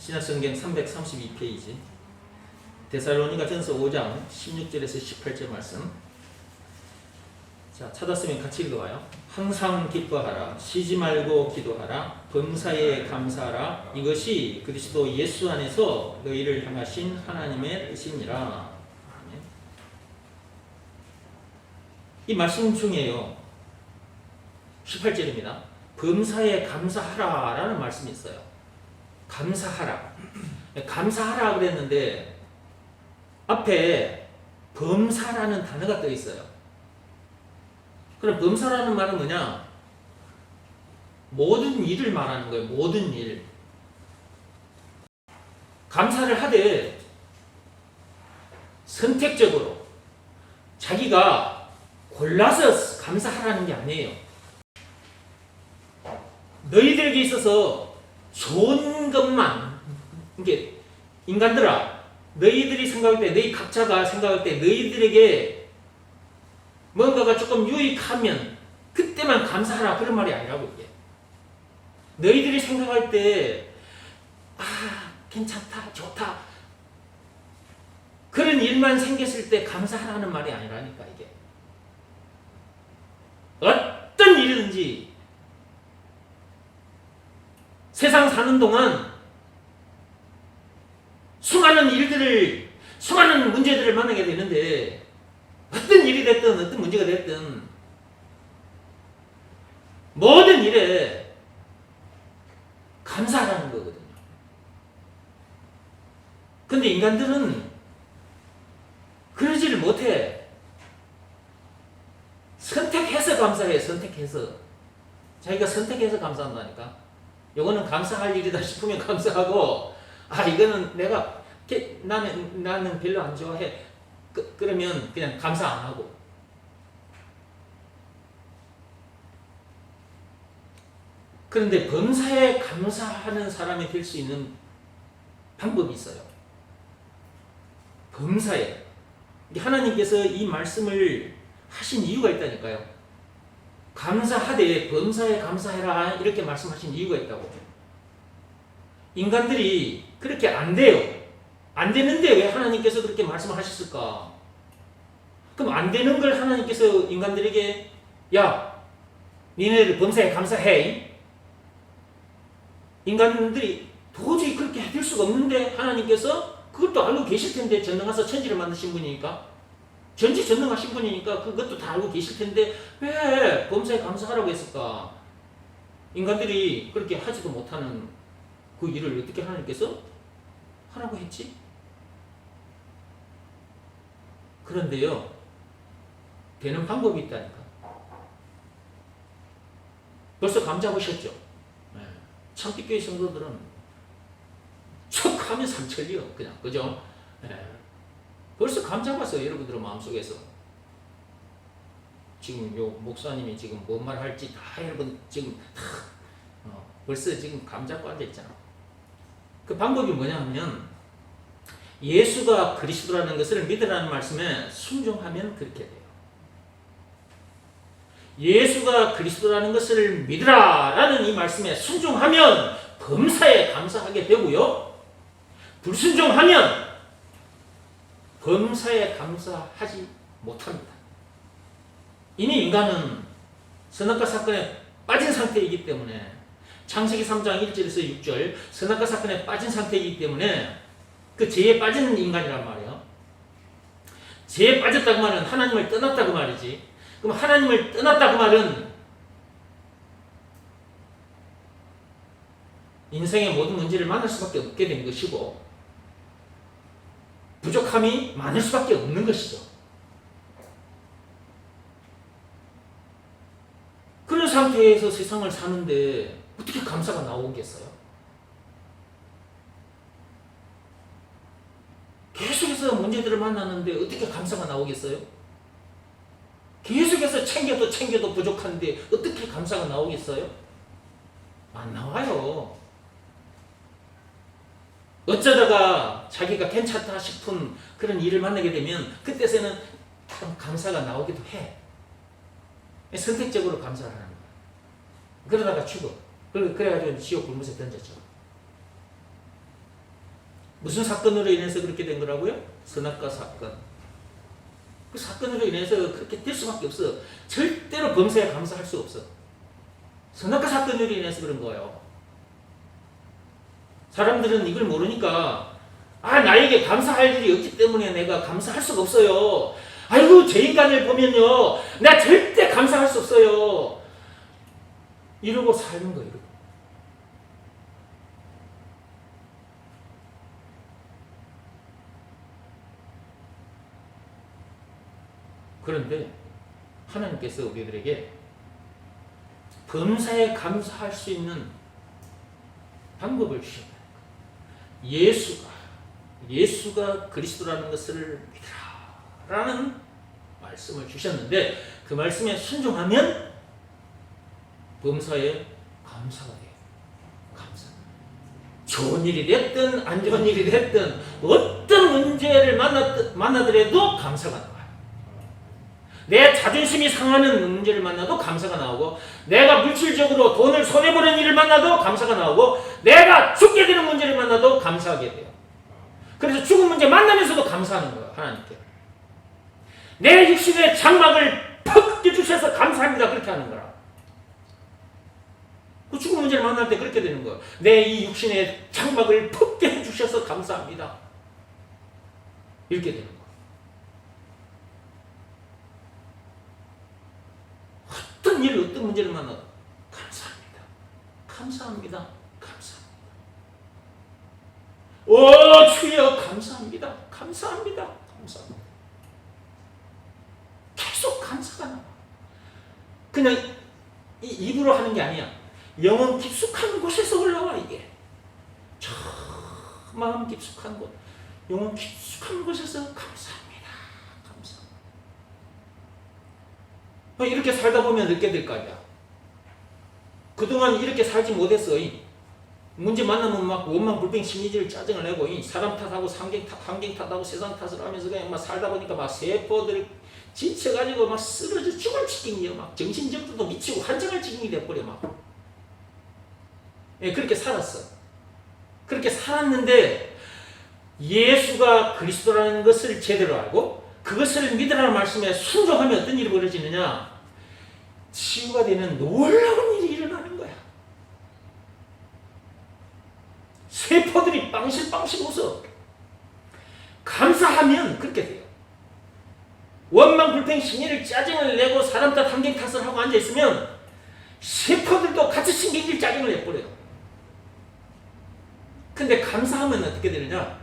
신약성경 332페이지 데살로니가전서 5장 16절에서 18절 말씀. 자, 찾았으면 같이 읽어봐요. 항상 기뻐하라, 쉬지 말고 기도하라, 범사에 감사하라, 이것이 그리스도 예수 안에서 너희를 향하신 하나님의 뜻이니라. 이 말씀 중에요, 18절입니다. 범사에 감사하라 라는 말씀이 있어요. 감사하라. 감사하라 그랬는데 앞에 범사라는 단어가 떠 있어요. 그럼 범사라는 말은 뭐냐? 모든 일을 말하는 거예요. 모든 일. 감사를 하되 선택적으로 자기가 골라서 감사하라는 게 아니에요. 너희들에게 있어서 좋은 것만, 이게 인간들아, 너희들이 생각할 때, 너희 각자가 생각할 때 너희들에게 뭔가가 조금 유익하면 그때만 감사하라, 그런 말이 아니라고. 이게 너희들이 생각할 때 괜찮다, 좋다, 그런 일만 생겼을 때 감사하라는 말이 아니라니까. 이게 어떤 일이든지 세상 사는 동안 수많은 문제들을 만나게 되는데, 어떤 일이 됐든 어떤 문제가 됐든 모든 일에 감사하라는 거거든요. 근데 인간들은 그러지를 못해. 선택해서 감사해. 선택해서. 자기가 선택해서 감사한다니까. 요거는 감사할 일이다 싶으면 감사하고, 이거는 나는 별로 안 좋아해, 그러면 그냥 감사 안 하고. 그런데 범사에 감사하는 사람이 될 수 있는 방법이 있어요. 범사에. 하나님께서 이 말씀을 하신 이유가 있다니까요. 감사하되 범사에 감사해라, 이렇게 말씀하신 이유가 있다고. 인간들이 그렇게 안 돼요. 안 되는데 왜 하나님께서 그렇게 말씀하셨을까? 그럼 안 되는 걸 하나님께서 인간들에게, 야, 니네들 범사에 감사해. 인간들이 도저히 그렇게 해줄 수가 없는데 하나님께서 그것도 알고 계실 텐데, 전능하사 천지를 만드신 분이니까, 전지전능하신 분이니까 그것도 다 알고 계실 텐데 왜 범사에 감사하라고 했을까? 인간들이 그렇게 하지도 못하는 그 일을 어떻게 하나님께서 하라고 했지? 그런데요, 되는 방법이 있다니까. 벌써 감 잡으셨죠? 참빛교회 성도들은 척 하면 삼천리요, 그냥. 그죠? 벌써 감 잡았어요, 여러분들의 마음속에서. 지금 요 목사님이 지금 뭔 말 할지 다 여러분 지금 벌써 지금 감 잡고 앉아 있잖아. 그 방법이 뭐냐면, 예수가 그리스도라는 것을 믿으라는 말씀에 순종하면 그렇게 돼요. 예수가 그리스도라는 것을 믿으라라는 이 말씀에 순종하면 범사에 감사하게 되고요, 불순종하면 범사에 감사하지 못합니다. 이미 인간은 선악과 사건에 빠진 상태이기 때문에, 창세기 3장 1절에서 6절, 선악과 사건에 빠진 상태이기 때문에 그 죄에 빠진 인간이란 말이에요. 죄에 빠졌다고 말은 하나님을 떠났다고 말이지. 그럼 하나님을 떠났다고 말은 인생의 모든 문제를 만날 수밖에 없게 된 것이고, 부족함이 많을 수밖에 없는 것이죠. 그런 상태에서 세상을 사는데 어떻게 감사가 나오겠어요? 계속해서 문제들을 만나는데 어떻게 감사가 나오겠어요? 계속해서 챙겨도 부족한데 어떻게 감사가 나오겠어요? 안 나와요. 어쩌다가 자기가 괜찮다 싶은 그런 일을 만나게 되면 그때서는 참 감사가 나오기도 해. 선택적으로 감사를 하는 거야. 그러다가 죽어. 그래가지고 지옥 불못에 던졌죠. 무슨 사건으로 인해서 그렇게 된 거라고요? 선악과 사건. 그 사건으로 인해서 그렇게 될 수밖에 없어. 절대로 범사에 감사할 수 없어. 선악과 사건으로 인해서 그런 거예요. 사람들은 이걸 모르니까 나에게 감사할 일이 없기 때문에 내가 감사할 수가 없어요. 아이고 제 인간을 보면요 내가 절대 감사할 수 없어요. 이러고 사는 거예요. 그런데 하나님께서 우리들에게 범사에 감사할 수 있는 방법을 주셨다. 예수가 그리스도라는 것을 믿으라 라는 말씀을 주셨는데 그 말씀에 순종하면 범사에 감사가 돼요. 감사. 좋은 일이 됐든 안 좋은 일이 됐든 어떤 문제를 만나더라도 감사가 나와요. 내 자존심이 상하는 문제를 만나도 감사가 나오고, 내가 물질적으로 돈을 손해보는 일을 만나도 감사가 나오고, 내가 죽게 되는 문제를 만나도 감사하게 돼요. 그래서 죽은 문제 만나면서도 감사하는 거예요. 하나님께 내 육신의 장막을 퍽 주셔서 감사합니다 그렇게 하는 거라. 그 죽은 문제를 만날 때 그렇게 되는 거예요. 내 이 육신의 장막을 퍽 주셔서 감사합니다 이렇게 되는 거예요. 어떤 일, 어떤 문제를 만나도 감사합니다. 감사합니다. 감사합니다. 오 주여 감사합니다. 감사합니다. 감사합니다. 계속 감사가 나와. 그냥 입으로 하는 게 아니야. 영혼 깊숙한 곳에서 올라와 이게. 저 마음 깊숙한 곳, 영혼 깊숙한 곳에서 감사합니다. 감사합니다. 이렇게 살다 보면 느끼게 될 거 아니야. 그동안 이렇게 살지 못했어. 문제 만나면 막 원망불평 심리질 짜증을 내고 사람 탓하고 환경 탓하고 세상 탓을 하면서 그냥 막 살다 보니까 막 세포들 지쳐가지고 막 쓰러져 죽을 지경이야. 막 정신적으로도 미치고 환장할 지경이 돼버려 막. 그렇게 살았어. 그렇게 살았는데 예수가 그리스도라는 것을 제대로 알고 그것을 믿으라는 말씀에 순종하면 어떤 일이 벌어지느냐? 치유가 되는 놀라운 일이 일어나는 거야. 세포들이 빵실빵실 웃어. 감사하면 그렇게 돼요. 원망불평 심리를 짜증을 내고 사람 탓 환경 탓을 하고 앉아있으면 세포들도 같이 신경질 짜증을 내버려요. 근데 감사하면 어떻게 되느냐?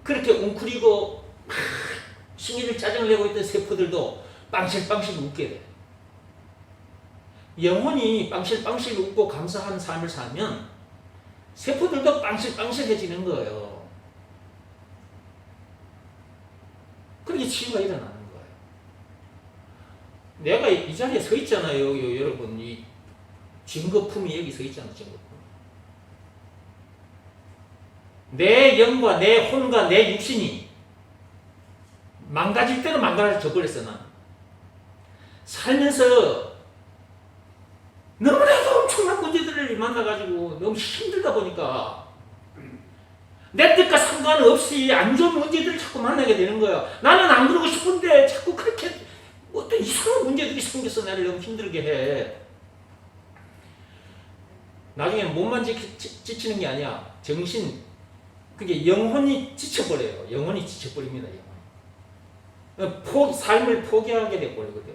그렇게 웅크리고 신경질 짜증을 내고 있던 세포들도 빵실빵실 웃게 돼. 영혼이 빵실빵실 웃고 감사한 삶을 살면 세포들도 빵실빵실해지는 거예요. 그렇게 치유가 일어나는 거예요. 내가 이 자리에 서 있잖아요. 여러분 이 증거품이 여기 서 있잖아요. 증거품. 내 영과 내 혼과 내 육신이 망가질 때는 망가져 버렸어. 난 살면서 너무나도 엄청난 문제들을 만나가지고 너무 힘들다 보니까 내 뜻과 상관없이 안 좋은 문제들을 자꾸 만나게 되는 거야. 나는 안 그러고 싶은데 자꾸 그렇게 어떤 이상한 문제들이 생겨서 나를 너무 힘들게 해. 나중에 몸만 지치는 게 아니야. 정신, 그게 영혼이 지쳐버려요. 영혼이 지쳐버립니다. 삶을 포기하게 돼버리거든요.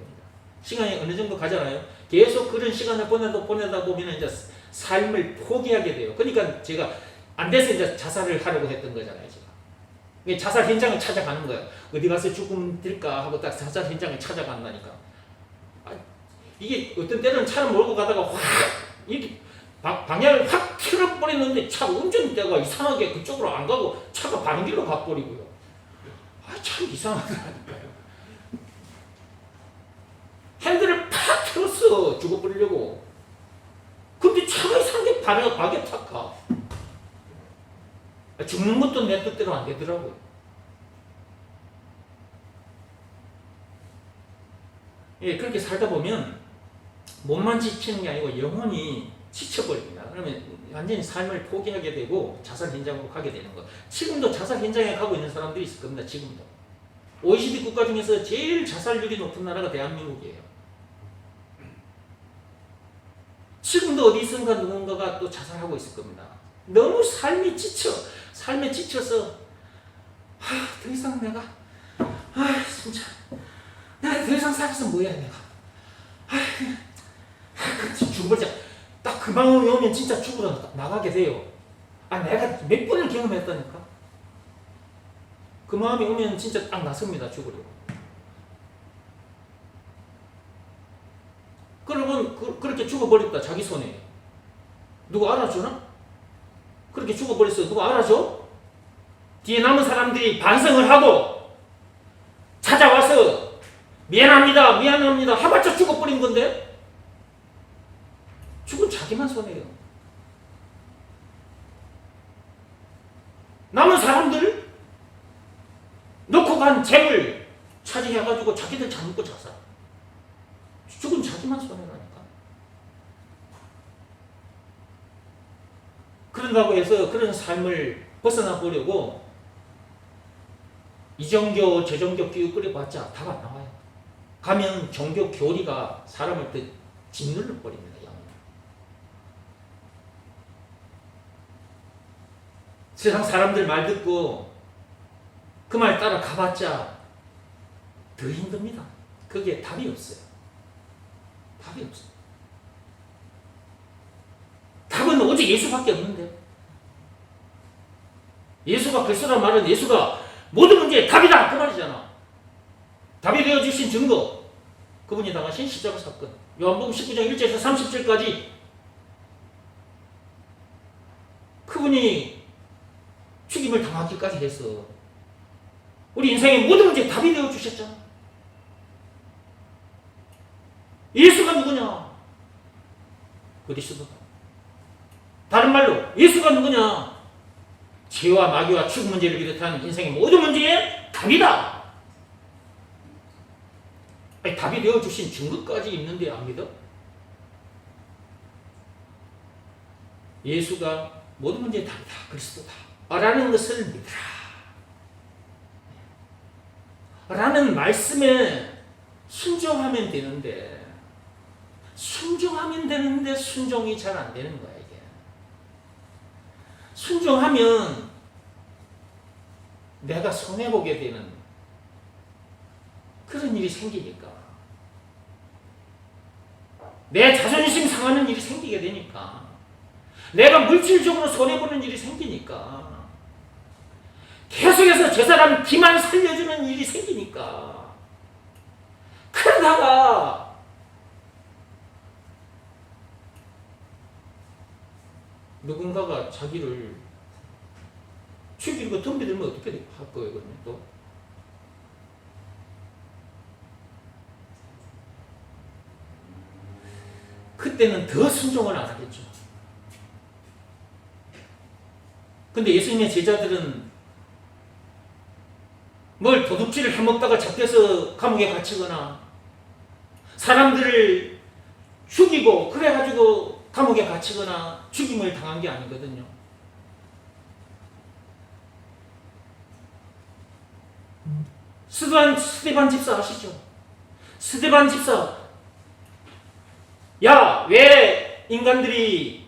시간이 어느 정도 가잖아요. 계속 그런 시간을 보내다 보면 이제 삶을 포기하게 돼요. 그러니까 제가 안 돼서 이제 자살을 하려고 했던 거잖아요. 제가 자살 현장을 찾아가는 거예요. 어디 가서 죽으면 될까 하고 딱 자살 현장을 찾아간다니까. 이게 어떤 때는 차를 몰고 가다가 확 이렇게 방향을 확 틀어버리는데 차 운전대가 이상하게 그쪽으로 안 가고 차가 다른 길로 가버리고요. 참 이상하더라니까요. 핸들을 팍 틀었어. 죽어버리려고. 근데 차가 이상하게 박에 탁 가. 죽는 것도 내 뜻대로 안 되더라고요. 그렇게 살다 보면 몸만 지치는 게 아니고 영혼이 지쳐버립니다. 그러면 완전히 삶을 포기하게 되고 자살 현장으로 가게 되는 거. 지금도 자살 현장에 가고 있는 사람들이 있을 겁니다. 지금도. OECD 국가 중에서 제일 자살률이 높은 나라가 대한민국이에요. 지금도 어디 있은가 누군가가 또 자살하고 있을 겁니다. 너무 삶에 지쳐서 더 이상 내가 진짜 내가 더 이상 살아서 뭐야 내가 죽어버리자. 딱 그 마음이 오면 진짜 죽으러 나가게 돼요. 내가 몇 번을 경험했다니까. 그 마음이 오면 진짜 딱 나섭니다. 죽으려고. 그러면 그렇게 죽어버렸다. 자기 손에. 누가 알아주나? 그렇게 죽어버렸어. 누가 알아줘? 뒤에 남은 사람들이 반성을 하고 찾아와서 미안합니다 하봤자 죽어버린 건데 죽은 자기만 손해요. 남은 사람들 놓고 간 재물 차지해가지고 자기들 잡고 자살. 죽은 자기만 손해라니까. 그런다고 해서 그런 삶을 벗어나 보려고 이정교 저정교 교육 끓여봤자 답 안 나와요. 가면 종교 교리가 사람을 더 짓눌러 버립니다. 세상 사람들 말 듣고 그 말 따라 가봤자 더 힘듭니다. 그게 답이 없어요. 답이 없어요. 답은 오직 예수밖에 없는데. 예수가 그리스도란 말은 예수가 모든 문제의 답이다 그 말이잖아. 답이 되어주신 증거, 그분이 당하신 십자가 사건. 요한복음 19장 1절에서 30절까지 그분이 죽임을 당하기까지 해서 우리 인생의 모든 문제에 답이 되어주셨잖아. 예수가 누구냐? 그리스도다. 다른 말로 예수가 누구냐? 죄와 마귀와 죽음 문제를 비롯한 인생의 모든 문제에 답이다. 답이 되어주신 증거까지 있는데 안 믿어? 예수가 모든 문제의 답이다. 그리스도다. 라는 것을 믿으라. 라는 말씀에 순종하면 되는데 순종이 잘 안 되는 거야 이게. 순종하면 내가 손해보게 되는 그런 일이 생기니까. 내 자존심 상하는 일이 생기게 되니까. 내가 물질적으로 손해보는 일이 생기니까. 계속해서 저 사람 기만 살려주는 일이 생기니까. 그러다가 누군가가 자기를 죽이고 덤비들면 어떻게 할 거예요, 그러면 또? 그때는 더 순종을 안 하겠죠. 근데 예수님의 제자들은 뭘 도둑질을 해먹다가 잡혀서 감옥에 갇히거나 사람들을 죽이고 그래가지고 감옥에 갇히거나 죽임을 당한 게 아니거든요. 스데반 집사 아시죠? 스데반 집사, 야, 왜 인간들이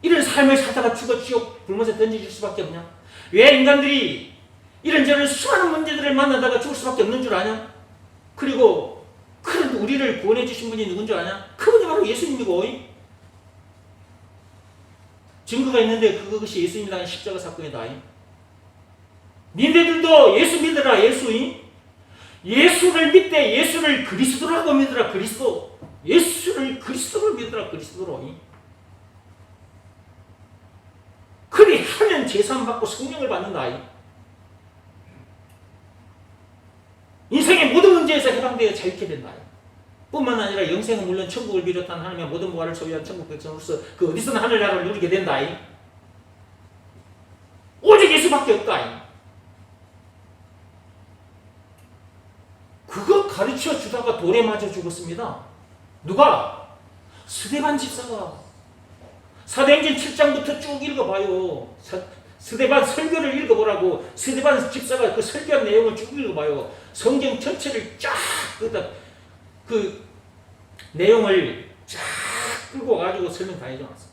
이런 삶을 살다가 죽어 지옥 불못에 던져질 수밖에 없냐? 왜 인간들이 이런저런 수많은 문제들을 만나다가 죽을 수밖에 없는 줄 아냐? 그리고 그런 우리를 구원해 주신 분이 누군 줄 아냐? 그분이 바로 예수님이고, 증거가 있는데 그것이 예수님이 당한 십자가 사건이다. 니네들도 예수 믿으라. 예수를 믿되 예수를 그리스도라고 믿으라. 그리스도. 예수를 그리스도로 믿으라. 그리스도로. 그리하면 제사함 받고 성령을 받는다. 인생의 모든 문제에서 해방되어 자유케 된다. 뿐만 아니라 영생은 물론 천국을 비롯한 하나님의 모든 부활을 소유한 천국 백성으로서 그 어디서나 하늘나라를 누리게 된다. 오직 예수밖에 없다. 그거 가르쳐 주다가 돌에 맞아 죽었습니다. 누가? 스데반 집사가. 사도행전 7장부터 쭉 읽어봐요. 스데반 설교를 읽어보라고. 스데반 집사가 그 설교한 내용을 쭉 읽어봐요. 성경 전체를 쫙 그 내용을 쫙 끌고 가지고 설명 다 해줘놨어.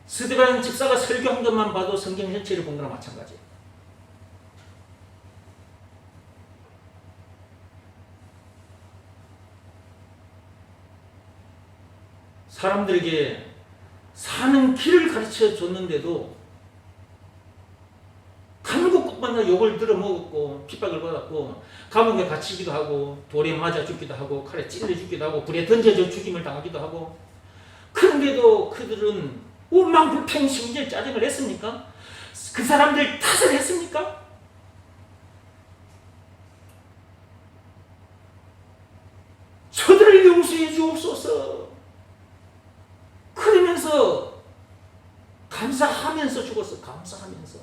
스데반 집사가 설교한 것만 봐도 성경 전체를 본 거랑 마찬가지예요. 사람들에게 사는 길을 가르쳐 줬는데도 가는 곳곳마다 욕을 들어먹었고 핍박을 받았고 감옥에 갇히기도 하고 돌에 맞아 죽기도 하고 칼에 찔러 죽기도 하고 불에 던져져 죽임을 당하기도 하고 그런데도 그들은 오만불평 짜증을 냈습니까? 그 사람들 탓을 했습니까? 저들을 용서해 주옵소서. 그러면서 감사하면서 죽었어. 감사하면서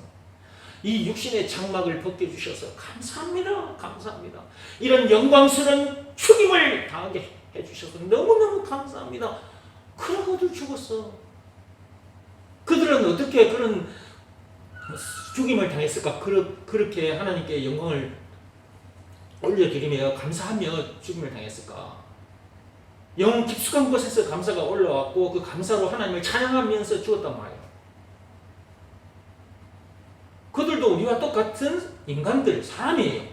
이 육신의 장막을 벗겨주셔서 감사합니다. 감사합니다. 이런 영광스러운 죽임을 당하게 해주셔서 너무너무 감사합니다. 그러고도 죽었어. 그들은 어떻게 그런 죽임을 당했을까? 그렇게 하나님께 영광을 올려드리며 감사하며 죽임을 당했을까? 영 깊숙한 곳에서 감사가 올라왔고 그 감사로 하나님을 찬양하면서 죽었단 말이에요. 그들도 우리와 똑같은 인간들, 사람이에요.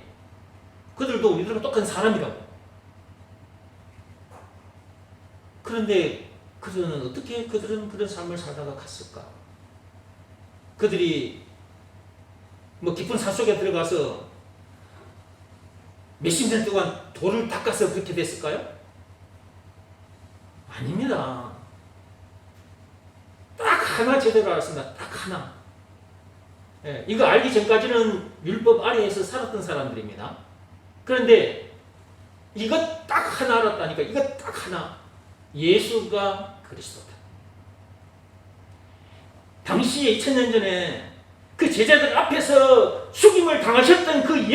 그들도 우리들과 똑같은 사람이라고. 그런데 그들은 어떻게 그런 삶을 살다가 갔을까? 그들이 뭐 깊은 산속에 들어가서 몇십 년 동안 돌을 닦아서 그렇게 됐을까요? 아닙니다. 딱 하나 제대로 알았습니다. 딱 하나. 예, 이거 알기 전까지는 율법 아래에서 살았던 사람들입니다. 그런데 이것 딱 하나 알았다니까. 이것 딱 하나. 예수가 그리스도다. 당시에 2000년 전에 그 제자들 앞에서 죽임을 당하셨던 그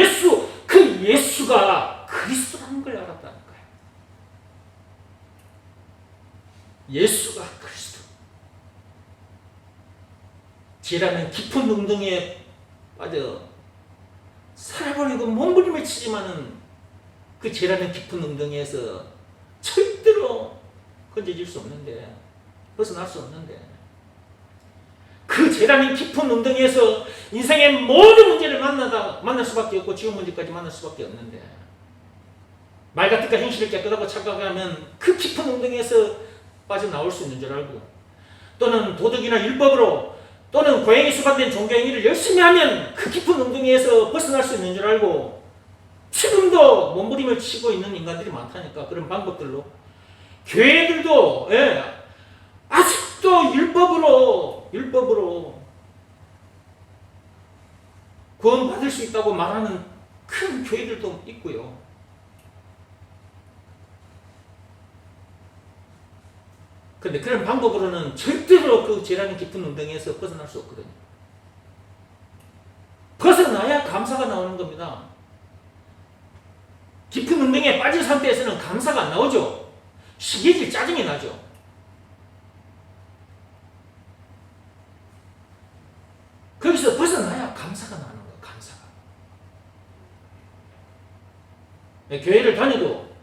예수가 그리스도라는 걸 알았다는 거예요. 예수가 그리스도. 죄라는 깊은 웅덩이에 빠져 살아버리고 몸부림을 치지만은 그 죄라는 깊은 웅덩이에서 절대로 건져질 수 없는데, 벗어날 수 없는데, 그 죄라는 깊은 웅덩이에서 인생의 모든 문제를 만날 수밖에 없고 지금 문제까지 만날 수밖에 없는데, 말과 뜻과 행실을 깨끗하고 착하게 하면 그 깊은 웅덩이에서 빠져나올 수 있는 줄 알고, 또는 도덕이나 율법으로 또는 고행이 수반된 종교행위를 열심히 하면 그 깊은 웅덩이에서 벗어날 수 있는 줄 알고 지금도 몸부림을 치고 있는 인간들이 많다니까. 그런 방법들로 교회들도 아직도 율법으로 구원받을 수 있다고 말하는 큰 교회들도 있고요. 그런데 그런 방법으로는 절대로 그 죄라는 깊은 웅덩이에서 벗어날 수 없거든요. 벗어나야 감사가 나오는 겁니다. 깊은 웅덩이에 빠진 상태에서는 감사가 안 나오죠. 시기질 짜증이 나죠. 거기서 벗어나야 감사가 나는 거예요. 감사가. 교회를 다녀도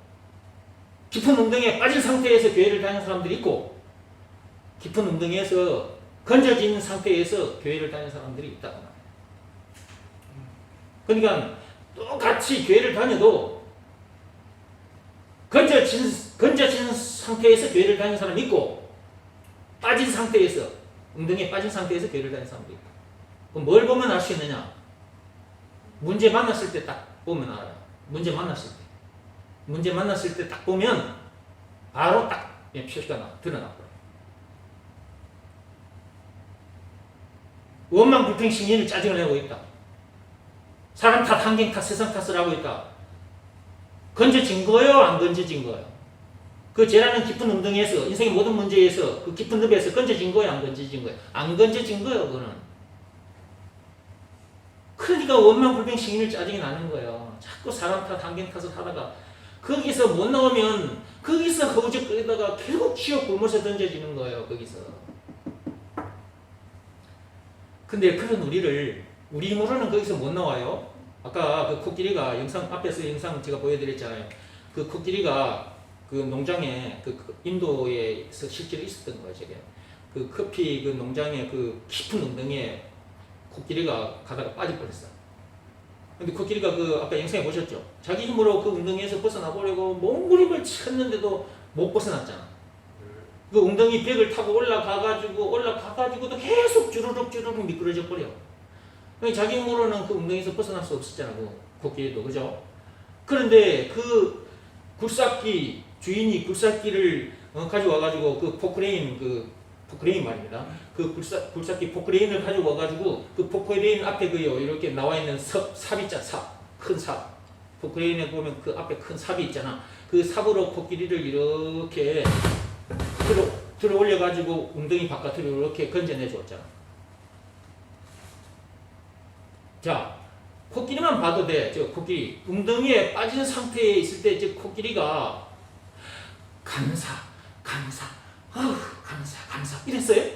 깊은 웅덩이에 빠진 상태에서 교회를 다니는 사람들이 있고 깊은 웅덩이에서 건져진 상태에서 교회를 다니는 사람들이 있다고 말해요. 그러니까 똑같이 교회를 다녀도 건져진 상태에서 교회를 다니는 사람이 있고 빠진 상태에서 웅덩이에 빠진 상태에서 교회를 다니는 사람도 있고. 그럼 뭘 보면 알 수 있느냐? 문제 만났을 때 딱 보면 알아요. 문제 만났을 때 딱 보면 바로 딱 표시가 드러나고. 원망 불평 신경을 짜증을 내고 있다. 사람 탓, 환경 탓, 세상 탓을 하고 있다. 건져진 거예요? 안 건져진 거예요? 그 죄라는 깊은 웅덩이에서 인생의 모든 문제에서 그 깊은 늪에서 건져진 거예요? 안 건져진 거예요? 안 건져진 거예요. 그거는. 그러니까 원망 불평 신경을 짜증이 나는 거예요. 자꾸 사람 탓, 환경 탓을 하다가 거기서 못 나오면 거기서 허우적거리다가 결국 지옥 불못에 던져지는 거예요. 거기서. 근데 그런 우리 힘으로는 거기서 못 나와요. 아까 그 코끼리가 앞에서 영상 제가 보여드렸잖아요. 그 코끼리가 그 농장에 그 인도에서 실제로 있었던 거예요. 저게 그 커피 그 농장에 그 깊은 웅덩이에 코끼리가 가다가 빠져버렸어요. 근데 코끼리가 그 아까 영상에 보셨죠? 자기 힘으로 그 웅덩이에서 벗어나 보려고 몸부림을 쳤는데도 못 벗어났잖아. 그 웅덩이 벽을 타고 올라가가지고도 계속 주르륵 미끄러져 버려. 자기 힘으로는 그 웅덩이에서 벗어날 수 없었잖아. 그 코끼리도 그죠? 그런데 그 굴삭기 주인이 굴삭기를 가져와가지고 그 포크레인 말입니다. 그 굴삭기 포크레인을 가져와가지고 그 포크레인 앞에 그요 이렇게 나와 있는 삽 있잖아. 큰 삽. 포크레인에 보면 그 앞에 큰 삽이 있잖아. 그 삽으로 코끼리를 이렇게 들어 올려가지고 웅덩이 바깥으로 이렇게 건져내 줬잖아. 자, 코끼리만 봐도 돼. 저 코끼리 웅덩이에 빠진 상태에 있을 때 저 코끼리가 감사 이랬어요?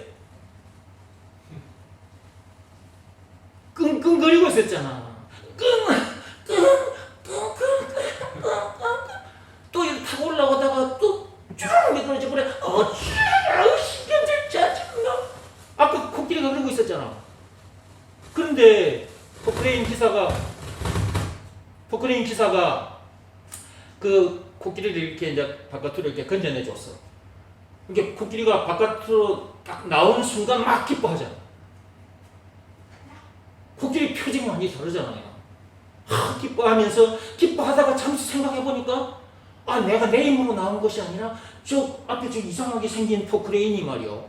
끙끙거리고 있었잖아. 또 이렇게 타고 올라오다가 또 쭉 미끄러져 버려. 신경질 짜증나. 아까 코끼리가 그러고 있었잖아. 그런데 포크레인 기사가 그 코끼리를 이렇게 이제 바깥으로 이렇게 건져내 줬어. 이게 코끼리가 바깥으로 딱 나오는 순간 막 기뻐하잖아. 코끼리 표정이 완전히 다르잖아요. 기뻐하다가 잠시 생각해보니까 내가 내 힘으로 나온 것이 아니라 저 앞에 저 이상하게 생긴 포크레인이 말이요.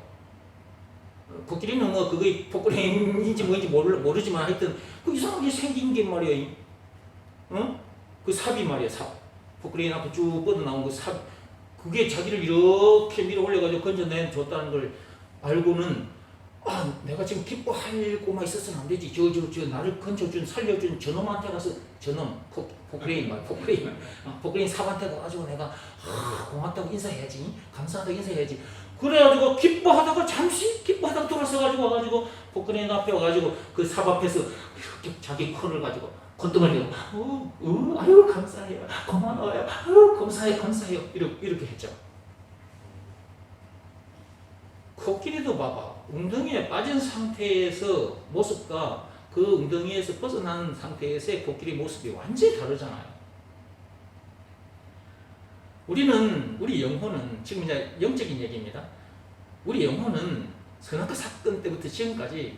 코끼리는 뭐 그게 포크레인인지 뭔지 모르지만 하여튼 그 이상하게 생긴 게 말이야. 그 삽이 말이야. 삽. 포크레인 앞에 쭉 뻗어나온 그 삽. 그게 자기를 이렇게 밀어 올려가지고 건져내 줬다는 걸 알고는 내가 지금 기뻐하고만 있었으면 안 되지. 저 나를 건져준 살려준 저놈한테 가서 저놈 포크레인 포크레인 삽한테 가가지고 내가 고맙다고 인사해야지. 감사하다고 인사해야지. 그래가지고 잠시 기뻐하다가 돌아서가지고 와가지고 포크레인 앞에 와가지고 그 삽 앞에서 이렇게 자기 코를 가지고 콧등을 대고 아유 감사해요. 고마워요. 아유 감사해요. 이렇게 했죠. 코끼리도 봐봐. 웅덩이에 빠진 상태에서 모습과 그 웅덩이에서 벗어난 상태에서의 코끼리 모습이 완전히 다르잖아요. 우리 영혼은 지금 이제 영적인 얘기입니다. 우리 영혼은 선악과 사건 때부터 지금까지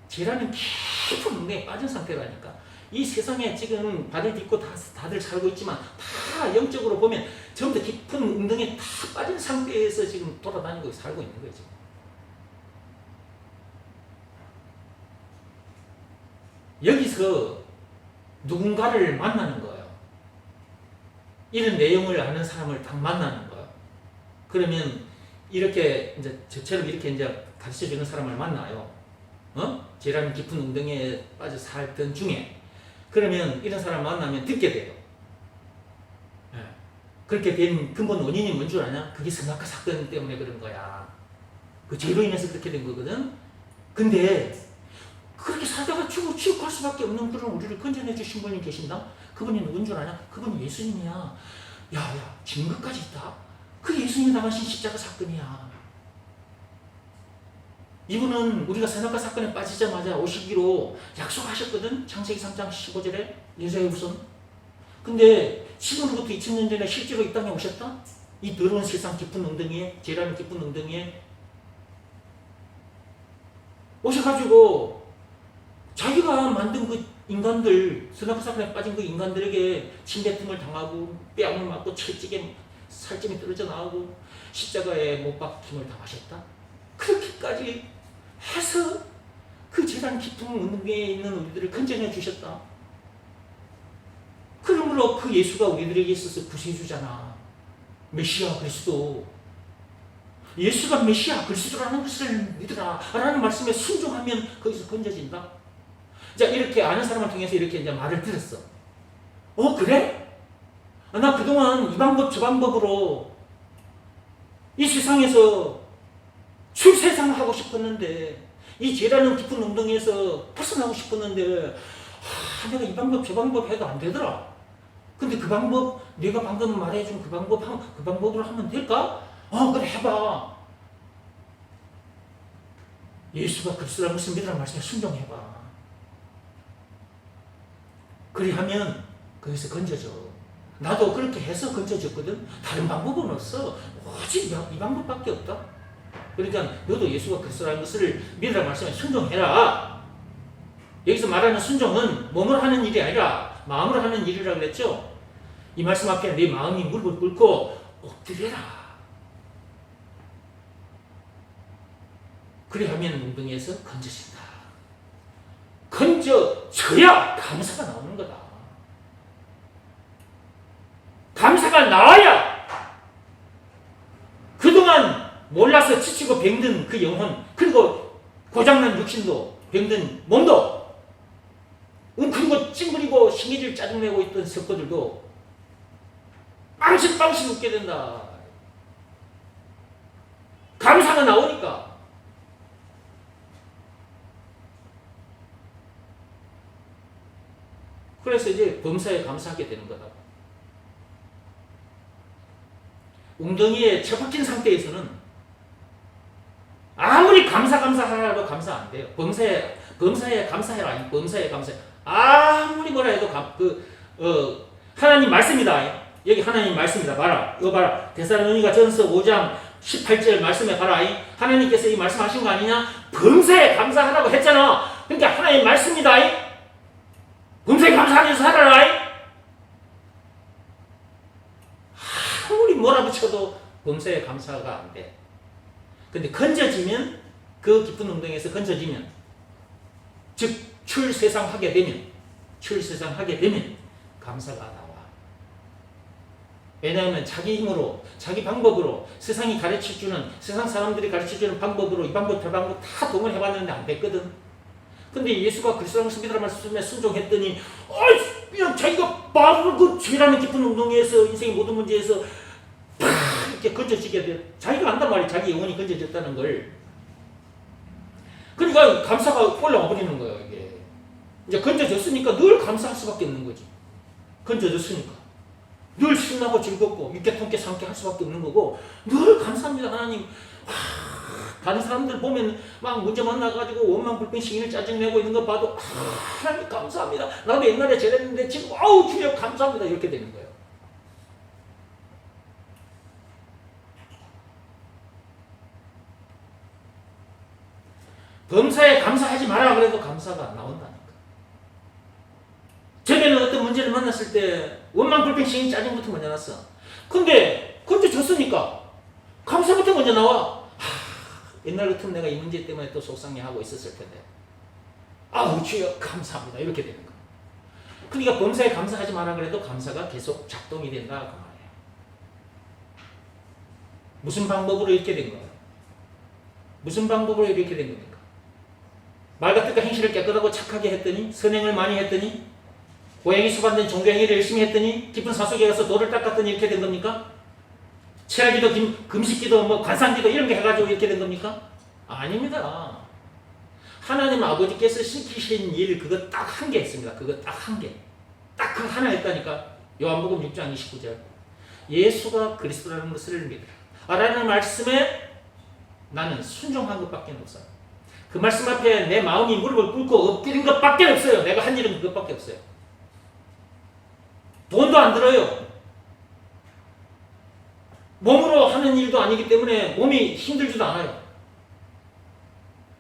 죄라는 깊은 웅덩이에 빠진 상태라니까. 이 세상에 지금 발을 딛고 다들 살고 있지만 다 영적으로 보면 전부 다 깊은 웅덩이에 다 빠진 상태에서 지금 돌아다니고 살고 있는 거예요. 지금. 여기서 누군가를 만나는 거예요. 이런 내용을 아는 사람을 딱 만나는 거예요. 그러면 이렇게 이제 저처럼 이렇게 이제 가르쳐 주는 사람을 만나요. 죄라는 깊은 웅덩이에 빠져 살던 중에. 그러면 이런 사람 만나면 듣게 돼요. 그렇게 된 근본 원인이 뭔 줄 아냐? 그게 선악과 사건 때문에 그런 거야. 그 죄로 인해서 그렇게 된 거거든. 근데 그렇게 살다가 지옥 갈 수밖에 없는 그런 우리를 건져내 주신 분이 계신다? 그분이 누군 줄 아냐? 그분이 예수님이야. 야, 증거까지 있다? 그게 예수님이 당하신 십자가 사건이야. 이분은 우리가 선악과 사건에 빠지자마자 오시기로 약속하셨거든? 창세기 3장 15절에 예수의 후손. 근데 지금부터 2000년 전에 실제로 이 땅에 오셨다? 이 더러운 세상 깊은 웅덩이에, 죄라는 깊은 웅덩이에 오셔가지고 자기가 만든 그 인간들, 선악과 사건에 빠진 그 인간들에게 침뱉음을 당하고 뺨을 맞고 채찍에 살점이 떨어져 나오고 십자가에 못 박힘을 당하셨다. 그렇게까지 해서 그 재단 깊은 웅덩이에 있는 우리들을 건져내 주셨다. 그러므로 그 예수가 우리들에게 있어서 구세주잖아. 메시아 그리스도. 예수가 메시아 그리스도라는 것을 믿으라 라는 말씀에 순종하면 거기서 건져진다. 자, 이렇게 아는 사람을 통해서 이렇게 이제 말을 들었어. 그래? 나 그동안 이 방법 저 방법으로 이 세상에서 출세상하고 싶었는데 이 죄라는 깊은 엉덩이에서 벗어나고 싶었는데 내가 이 방법 저 방법 해도 안 되더라. 근데 그 방법 내가 방금 말해준 그 방법으로 하면 될까? 그래 해봐. 예수가 그리스도라는 것을 믿으라는 말씀에 순종해봐. 그리하면 거기서 건져져. 나도 그렇게 해서 건져졌거든. 다른 방법은 없어. 오직 이 방법밖에 없다. 그러니까 너도 예수가 그리스도라는 것을 믿으라는 말씀에 순종해라. 여기서 말하는 순종은 몸으로 하는 일이 아니라 마음으로 하는 일이라고 그랬죠. 이 말씀 앞에 내 마음이 무릎을 꿇고 엎드려라. 그리하면 웅덩이에서 건져진다. 건져져야 감사가 나오는 거다. 감사가 나와야 그동안 몰라서 지치고 병든 그 영혼, 그리고 고장난 육신도 병든 몸도, 그리고 찡그리고 신기질 짜증내고 있던 석고들도 빵긋빵긋 웃게 된다. 감사가 나오니까. 그래서 이제 범사에 감사하게 되는 거다. 웅덩이에 처박힌 상태에서는 아무리 감사하라도 감사 안 돼요. 범사에 감사해라. 이 범사에 감사해. 아무리 뭐라 해도 하나님 말씀이다. 여기 하나님 말씀이다. 봐라. 이거 봐라. 데살로니가 전서 5장 18절 말씀에 봐라. 하나님께서 이 말씀하신 거 아니냐? 범사에 감사하라고 했잖아. 그러니까 하나님 말씀이다. 범사에 감사하면서 살아라. 아무리 몰아붙여도 범사에 감사가 안 돼. 근데 건져지면, 그 깊은 웅덩이에서 건져지면, 즉 출세상하게 되면 감사가 나와. 왜냐하면 자기 힘으로, 자기 방법으로, 세상 사람들이 가르쳐주는 방법으로 이 방법 저 방법 다 동원해봤는데 안 됐거든. 근데 예수가 그리스도라는 것을 믿으라는 말씀에 순종했더니 그냥 자기가 바로 그 죄라는 깊은 웅덩이에서, 인생의 모든 문제에서 이렇게 건져지게 돼. 자기가 안단 말이야. 자기 영혼이 건져졌다는 걸. 그러니까 감사가 올라와 버리는 거예요. 이게 이제 건져졌으니까 늘 감사할 수밖에 없는 거지. 건져졌으니까 늘 신나고 즐겁고 육계 통계 상쾌 할 수밖에 없는 거고, 늘 감사합니다 하나님. 다른 사람들 보면 막 문제 만나가지고 원망 불평 시인을 짜증내고 있는 거 봐도 하나님 감사합니다. 나도 옛날에 저랬는데 지금 주여 감사합니다. 이렇게 되는 거예요. 범사에 감사하지 마라 그래도 감사가 안 나온다니까. 전에는 어떤 문제를 만났을 때 원망 불평 시인 짜증부터 먼저 났어. 근데 건져줬으니까 감사부터 먼저 나와. 옛날 같으면 내가 이 문제 때문에 또 속상해하고 있었을 텐데 주여 감사합니다. 이렇게 되는 거야. 그러니까 범사에 감사하지 마라 그래도 감사가 계속 작동이 된다 그 말이에요. 무슨 방법으로 이렇게 된 거예요? 무슨 방법으로 이렇게 된 겁니까? 말과 뜻과 행실을 깨끗하고 착하게 했더니, 선행을 많이 했더니, 고행이 수반된 종교행위를 열심히 했더니, 깊은 산속에 가서 돌을 닦았더니 이렇게 된 겁니까? 체하기도, 금식기도, 관상기도 이런 게 해가지고 이렇게 된 겁니까? 아닙니다. 하나님 아버지께서 시키신 일 그거 딱 한 개 했습니다. 그거 딱 한 개. 딱 그 하나 했다니까. 요한복음 6장 29절. 예수가 그리스도라는 것을 믿으라. 라는 말씀에 나는 순종한 것밖에 없어요. 그 말씀 앞에 내 마음이 무릎을 꿇고 엎드린 것밖에 없어요. 내가 한 일은 그것밖에 없어요. 돈도 안 들어요. 몸으로 하는 일도 아니기 때문에 몸이 힘들지도 않아요.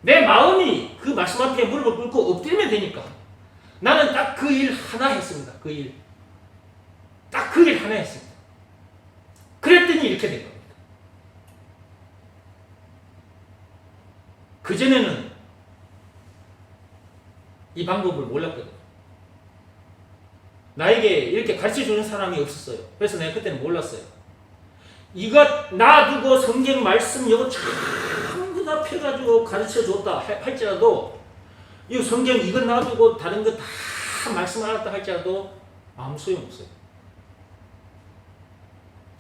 내 마음이 그 말씀 앞에 무릎을 꿇고 엎드리면 되니까 나는 딱 그 일 하나 했습니다. 그 일. 딱 그 일 하나 했습니다. 그랬더니 이렇게 된 겁니다. 그전에는 이 방법을 몰랐거든요. 나에게 이렇게 가르쳐주는 사람이 없었어요. 그래서 내가 그때는 몰랐어요. 이것 놔두고 성경 말씀 이거 전부 다 펴가지고 가르쳐줬다 할지라도, 이 성경 이것 놔두고 다른 거 다 말씀 알았다 할지라도 아무 소용없어요.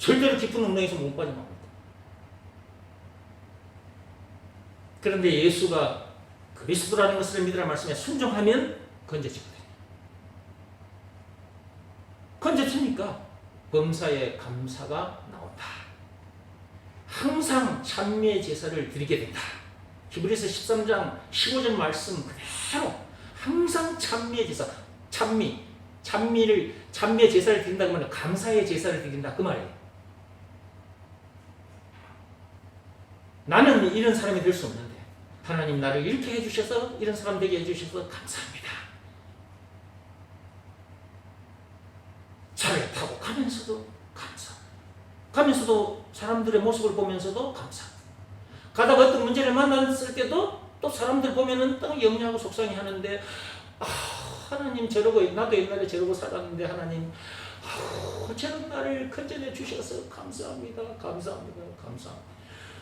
절대로 깊은 운명에서 못 빠져나옵니다. 그런데 예수가 그리스도라는 것을 믿으라 말씀에 순종하면 건져지거든요. 건져지니까 범사에 감사가 나온다. 항상 찬미의 제사를 드리게 된다. 히브리서 13장 15절 말씀 그대로 항상 찬미의 제사, 찬미의 제사를 드린다 그 말은 감사의 제사를 드린다 그 말이에요. 나는 이런 사람이 될 수 없는데 하나님 나를 이렇게 해주셔서 이런 사람 되게 해주셔서 감사합니다. 차를 타고 가면서도 감사. 가면서도 사람들의 모습을 보면서도 감사. 가다가 어떤 문제를 만났을 때도 또 사람들 보면은 또 염려하고 속상해 하는데 하나님 저러고 나도 옛날에 저러고 살았는데 하나님 저런 나를 건져내 주셔서 감사합니다. 감사합니다. 감사합니다.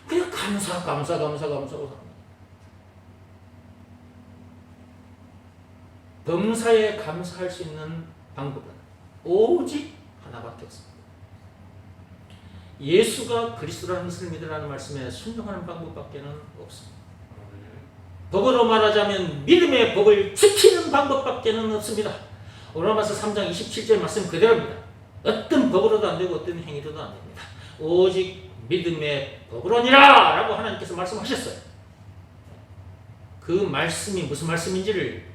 그냥 감사하고 범사에 감사할 수 있는 방법은 오직 하나밖에 없습니다. 예수가 그리스도라는 것을 믿으라는 말씀에 순종하는 방법밖에는 없습니다. 법으로 말하자면 믿음의 법을 지키는 방법밖에는 없습니다. 로마서 3장 27절 말씀 그대로입니다. 어떤 법으로도 안 되고 어떤 행위로도 안 됩니다. 오직 믿음의 법으로니라 라고 하나님께서 말씀하셨어요. 그 말씀이 무슨 말씀인지를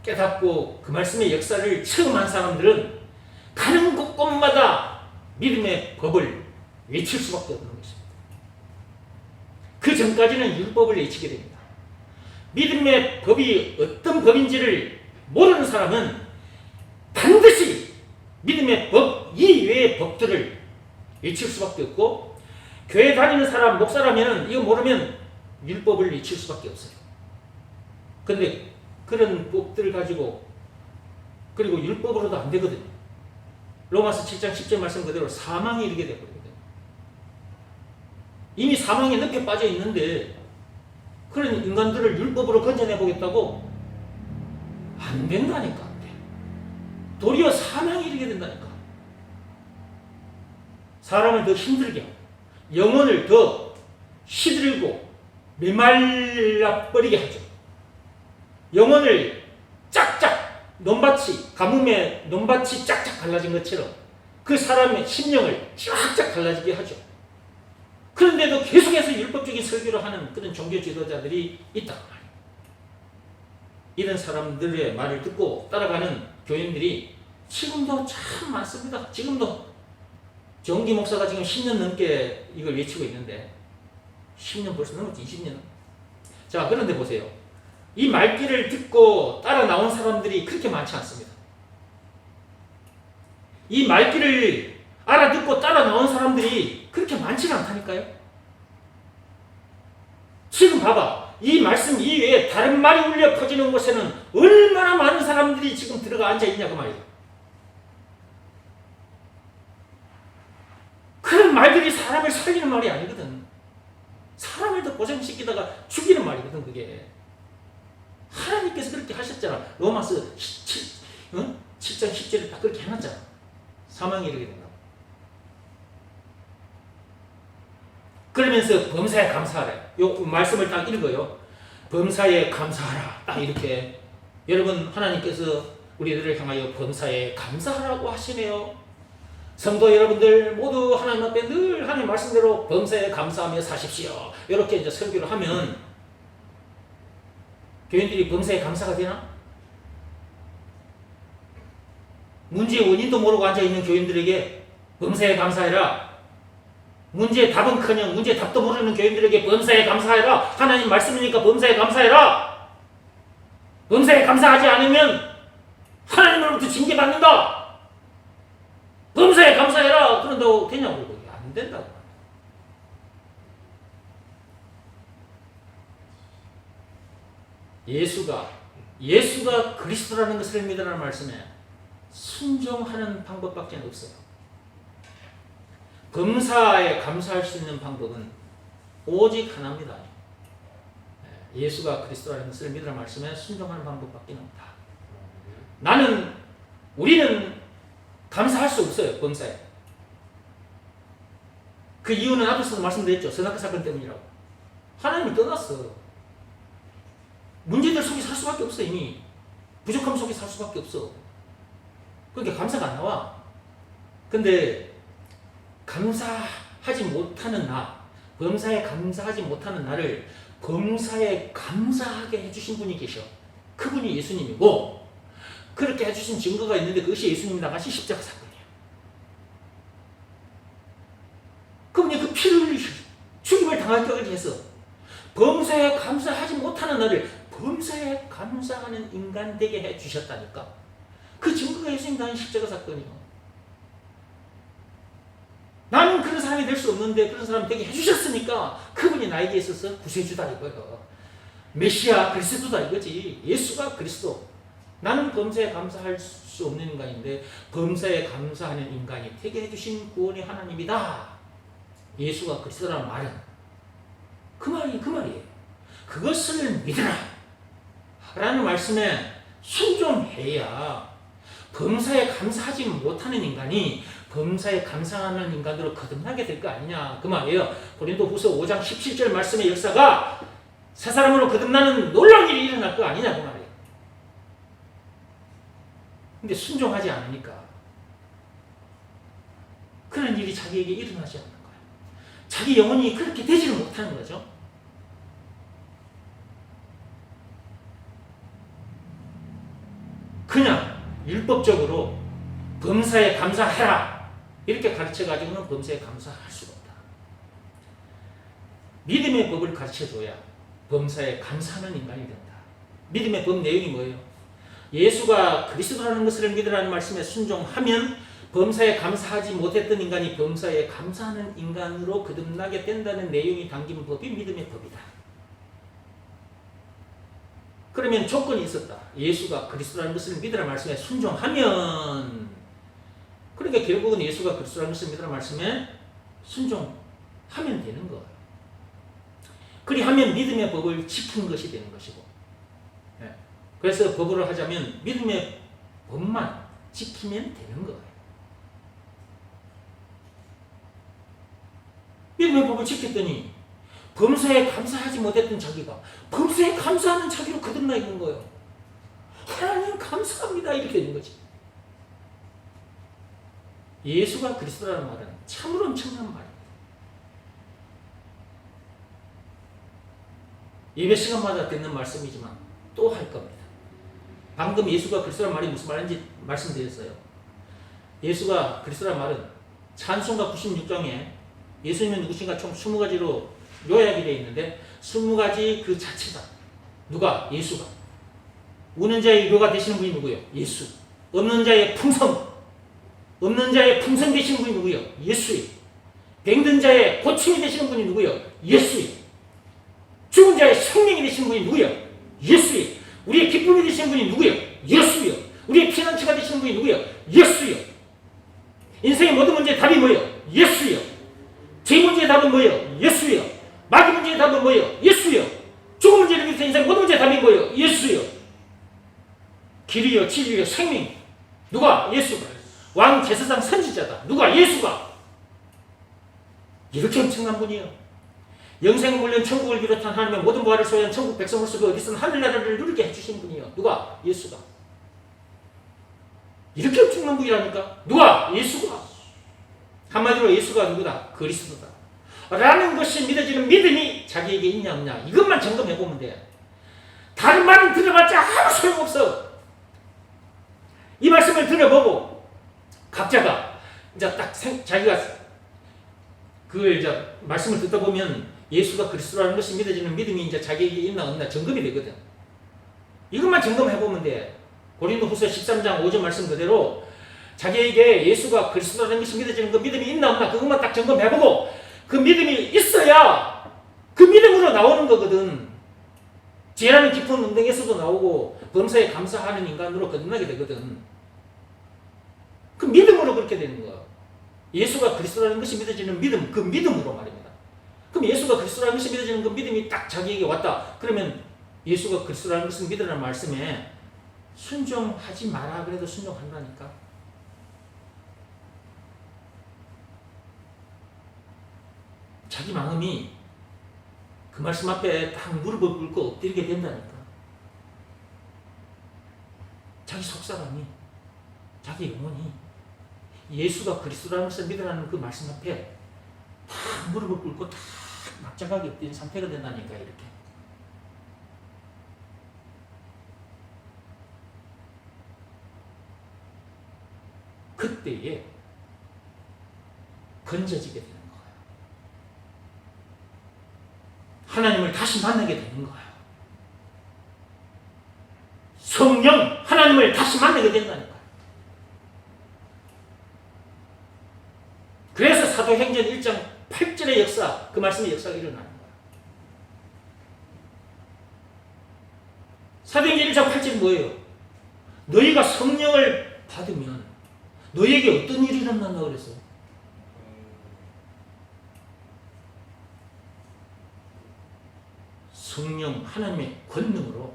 깨닫고 그 말씀의 역사를 체험한 사람들은 가는 곳곳마다 믿음의 법을 외칠 수밖에 없는 것입니다. 그 전까지는 율법을 외치게 됩니다. 믿음의 법이 어떤 법인지를 모르는 사람은 반드시 믿음의 법 이외의 법들을 외칠 수밖에 없고, 교회 다니는 사람, 목사라면 이거 모르면 율법을 외칠 수밖에 없어요. 그런데 그런 법들을 가지고 그리고 율법으로도 안 되거든요. 로마서 7장 10절 말씀 그대로 사망에 이르게 되거든요. 이미 사망의 늪에 빠져 있는데 그런 인간들을 율법으로 건져내 보겠다고 안 된다니까. 안 돼. 도리어 사망에 이르게 된다니까. 사람을 더 힘들게 하고 영혼을 더 시들고 메말라버리게 하죠. 영혼을 짝짝 논밭이 가뭄에 논밭이 짝짝 갈라진 것처럼 그 사람의 심령을 쫙쫙 갈라지게 하죠. 그런데도 계속해서 율법적인 설교를 하는 그런 종교 지도자들이 있단 말이에요. 이런 사람들의 말을 듣고 따라가는 교인들이 지금도 참 많습니다. 지금도 정기 목사가 지금 10년 넘게 이걸 외치고 있는데 10년 벌써 넘었지. 20년. 자, 그런데 보세요. 이 말귀를 듣고 따라 나온 사람들이 그렇게 많지 않습니다. 이 말귀를 알아듣고 따라 나온 사람들이 그렇게 많지는 않다니까요. 지금 봐봐. 이 말씀 이외에 다른 말이 울려 퍼지는 곳에는 얼마나 많은 사람들이 지금 들어가 앉아 있냐고 말이에요. 그런 말들이 사람을 살리는 말이 아니거든. 사람을 더 고생시키다가 죽이는 말이거든, 그게. 하나님께서 그렇게 하셨잖아. 로마서 7장 10절에 딱 그렇게 해놨잖아. 사망에 이르게 된다고. 그러면서 범사에 감사하라. 요 말씀을 딱 읽어요. 범사에 감사하라. 딱 이렇게. 여러분, 하나님께서 우리들을 향하여 범사에 감사하라고 하시네요. 성도 여러분들 모두 하나님 앞에 늘 하나님 말씀대로 범사에 감사하며 사십시오. 이렇게 이제 설교를 하면 교인들이 범사에 감사가 되나? 문제의 원인도 모르고 앉아있는 교인들에게 범사에 감사해라. 문제의 답은커녕 문제의 답도 모르는 교인들에게 범사에 감사해라. 하나님 말씀이니까 범사에 감사해라. 범사에 감사하지 않으면 하나님으로부터 징계받는다. 범사에 감사해라. 그런다고 되냐고. 그게 안 된다고. 예수가 그리스도라는 것을 믿으라는 말씀에 순종하는 방법밖에 없어요. 범사에 감사할 수 있는 방법은 오직 하나입니다. 예수가 그리스도라는 것을 믿으라는 말씀에 순종하는 방법밖에 없다. 우리는 감사할 수 없어요. 범사에. 그 이유는 앞에서도 말씀드렸죠. 선악과 사건 때문이라고. 하나님을 떠났어. 문제들 속에 살 수밖에 없어. 이미 부족함 속에 살 수밖에 없어. 그러니까 감사가 안 나와. 근데 감사하지 못하는 나, 범사에 감사하지 못하는 나를 범사에 감사하게 해주신 분이 계셔. 그분이 예수님이고, 그렇게 해주신 증거가 있는데 그것이 예수님이 나가신 십자가 사건이야. 그분이 그 피를 흘리시고 죽임을 당할 때까지 해서 범사에 감사하지 못하는 나를 범사에 감사하는 인간 되게 해주셨다니까. 그 증거가 예수님 당한 십자가 사건이요. 나는 그런 사람이 될 수 없는데 그런 사람 되게 해주셨으니까 그분이 나에게 있어서 구세주다 이거예요. 메시아 그리스도다 이거지. 예수가 그리스도. 나는 범사에 감사할 수 없는 인간인데 범사에 감사하는 인간이 되게 해주신 구원의 하나님이다. 예수가 그리스도라는 말은 그 말이에요. 그것을 믿으라 라는 말씀에 순종해야 범사에 감사하지 못하는 인간이 범사에 감사하는 인간으로 거듭나게 될 거 아니냐 그 말이에요. 고린도후서 5장 17절 말씀의 역사가 새 사람으로 거듭나는 놀라운 일이 일어날 거 아니냐 그 말이에요. 근데 순종하지 않으니까 그런 일이 자기에게 일어나지 않는 거예요. 자기 영혼이 그렇게 되지를 못하는 거죠. 그냥 율법적으로 범사에 감사해라 이렇게 가르쳐가지고는 범사에 감사할 수가 없다. 믿음의 법을 가르쳐줘야 범사에 감사하는 인간이 된다. 믿음의 법 내용이 뭐예요? 예수가 그리스도라는 것을 믿으라는 말씀에 순종하면 범사에 감사하지 못했던 인간이 범사에 감사하는 인간으로 거듭나게 된다는 내용이 담긴 법이 믿음의 법이다. 그러면 조건이 있었다. 예수가 그리스도라는 것을 믿으라는 말씀에 순종하면, 그러니까 결국은 예수가 그리스도라는 것을 믿으라는 말씀에 순종하면 되는 거예요. 그리하면 믿음의 법을 지키는 것이 되는 것이고, 그래서 법으로 하자면 믿음의 법만 지키면 되는 거예요. 믿음의 법을 지켰더니 범사에 감사하지 못했던 자기가 범사에 감사하는 자기로 거듭나 있는 거예요. 하나님 감사합니다 이렇게 되는 거지. 예수가 그리스도라는 말은 참으로 엄청난 말입니다. 예배 시간마다 듣는 말씀이지만 또 할 겁니다. 방금 예수가 그리스도라는 말이 무슨 말인지 말씀드렸어요. 예수가 그리스도라는 말은 찬송가 96장에 예수님은 누구신가 총 20가지로 요약이 되어 있는데 20가지 그 자체다. 누가? 예수가. 우는 자의 위로가 되시는 분이 누구예요? 예수. 없는 자의 풍성 되시는 분이 누구예요? 예수예요. 병든 자의 고침이 되시는 분이 누구예요? 예수예요. 죽은 자의 생명이 되시는 분이 누구예요? 예수예요. 우리의 기쁨이 되시는 분이 누구예요? 예수예요. 우리의 피난처가 되시는 분이 누구예요? 예수예요. 인생의 모든 문제의 답이 뭐예요? 예수예요. 죄 문제의 답은 뭐예요? 예수예요. 마귀 문제의 답은 뭐예요? 예수예요. 죽음 문제를 비롯해 인생 모든 문제의 답이 뭐예요? 예수예요. 길이요, 진리요, 생명. 누가? 예수가. 왕 제사장 선지자다. 누가? 예수가. 이렇게 엄청난 분이에요. 영생 물론 천국을 비롯한 하나님의 모든 부활을 소유한 천국 백성으로서 그 어디서든 하늘나라를 누리게 해주신 분이에요. 누가? 예수가. 이렇게 엄청난 분이라니까. 누가? 예수가. 한마디로 예수가 누구다? 그리스도다. 라는 것이 믿어지는 믿음이 자기에게 있냐 없냐 이것만 점검해보면 돼. 다른 말은 들어봤자 아무 소용없어. 이 말씀을 들어보고 각자가 이제 딱 자기가 그걸 이제 말씀을 듣다 보면 예수가 그리스도라는 것이 믿어지는 믿음이 이제 자기에게 있나 없나 점검이 되거든. 이것만 점검해보면 돼. 고린도후서 13장 5절 말씀 그대로 자기에게 예수가 그리스도라는 것이 믿어지는 그 믿음이 있나 없나 그것만 딱 점검해보고 그 믿음이 있어야 그 믿음으로 나오는 거거든. 죄라는 깊은 운동에서도 나오고 범사에 감사하는 인간으로 거듭나게 되거든. 그 믿음으로 그렇게 되는 거야. 예수가 그리스도라는 것이 믿어지는 믿음, 그 믿음으로 말입니다. 그럼 예수가 그리스도라는 것이 믿어지는 그 믿음이 딱 자기에게 왔다. 그러면 예수가 그리스도라는 것을 믿으라는 말씀에 순종하지 마라 그래도 순종한다니까. 자기 마음이 그 말씀 앞에 딱 무릎을 꿇고 엎드리게 된다니까. 자기 속사람이, 자기 영혼이 예수가 그리스도라는 것을 믿으라는 그 말씀 앞에 딱 무릎을 꿇고 딱 납작하게 엎드린 상태가 된다니까. 이렇게 그때에 건져지게 되는 거예요. 하나님을 다시 만나게 되는 거예요. 성령 하나님을 다시 만나게 된다니까요. 그래서 사도행전 1장 8절의 역사, 그 말씀의 역사가 일어나는 거예요. 사도행전 1장 8절이 뭐예요? 너희가 성령을 받으면 너희에게 어떤 일이 일어난다고 그랬어요? 성령 하나님의 권능으로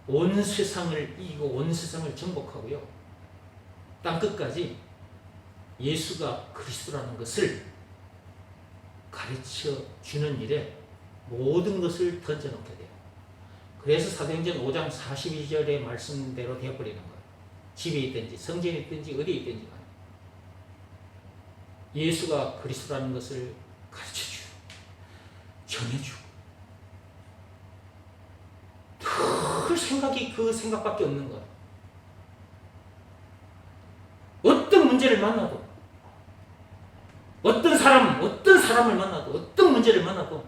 온 세상을 이기고 온 세상을 정복하고요. 땅끝까지 예수가 그리스도라는 것을 가르쳐 주는 일에 모든 것을 던져놓게 돼요. 그래서 사도행전 5장 42절의 말씀대로 되어버리는 거예요. 집에 있든지 성전에 있든지 어디에 있든지 간에 예수가 그리스도라는 것을 가르쳐주고 전해주고 늘 생각이 그 생각밖에 없는 거예요. 어떤 문제를 만나도 어떤 사람을 만나도 어떤 문제를 만나도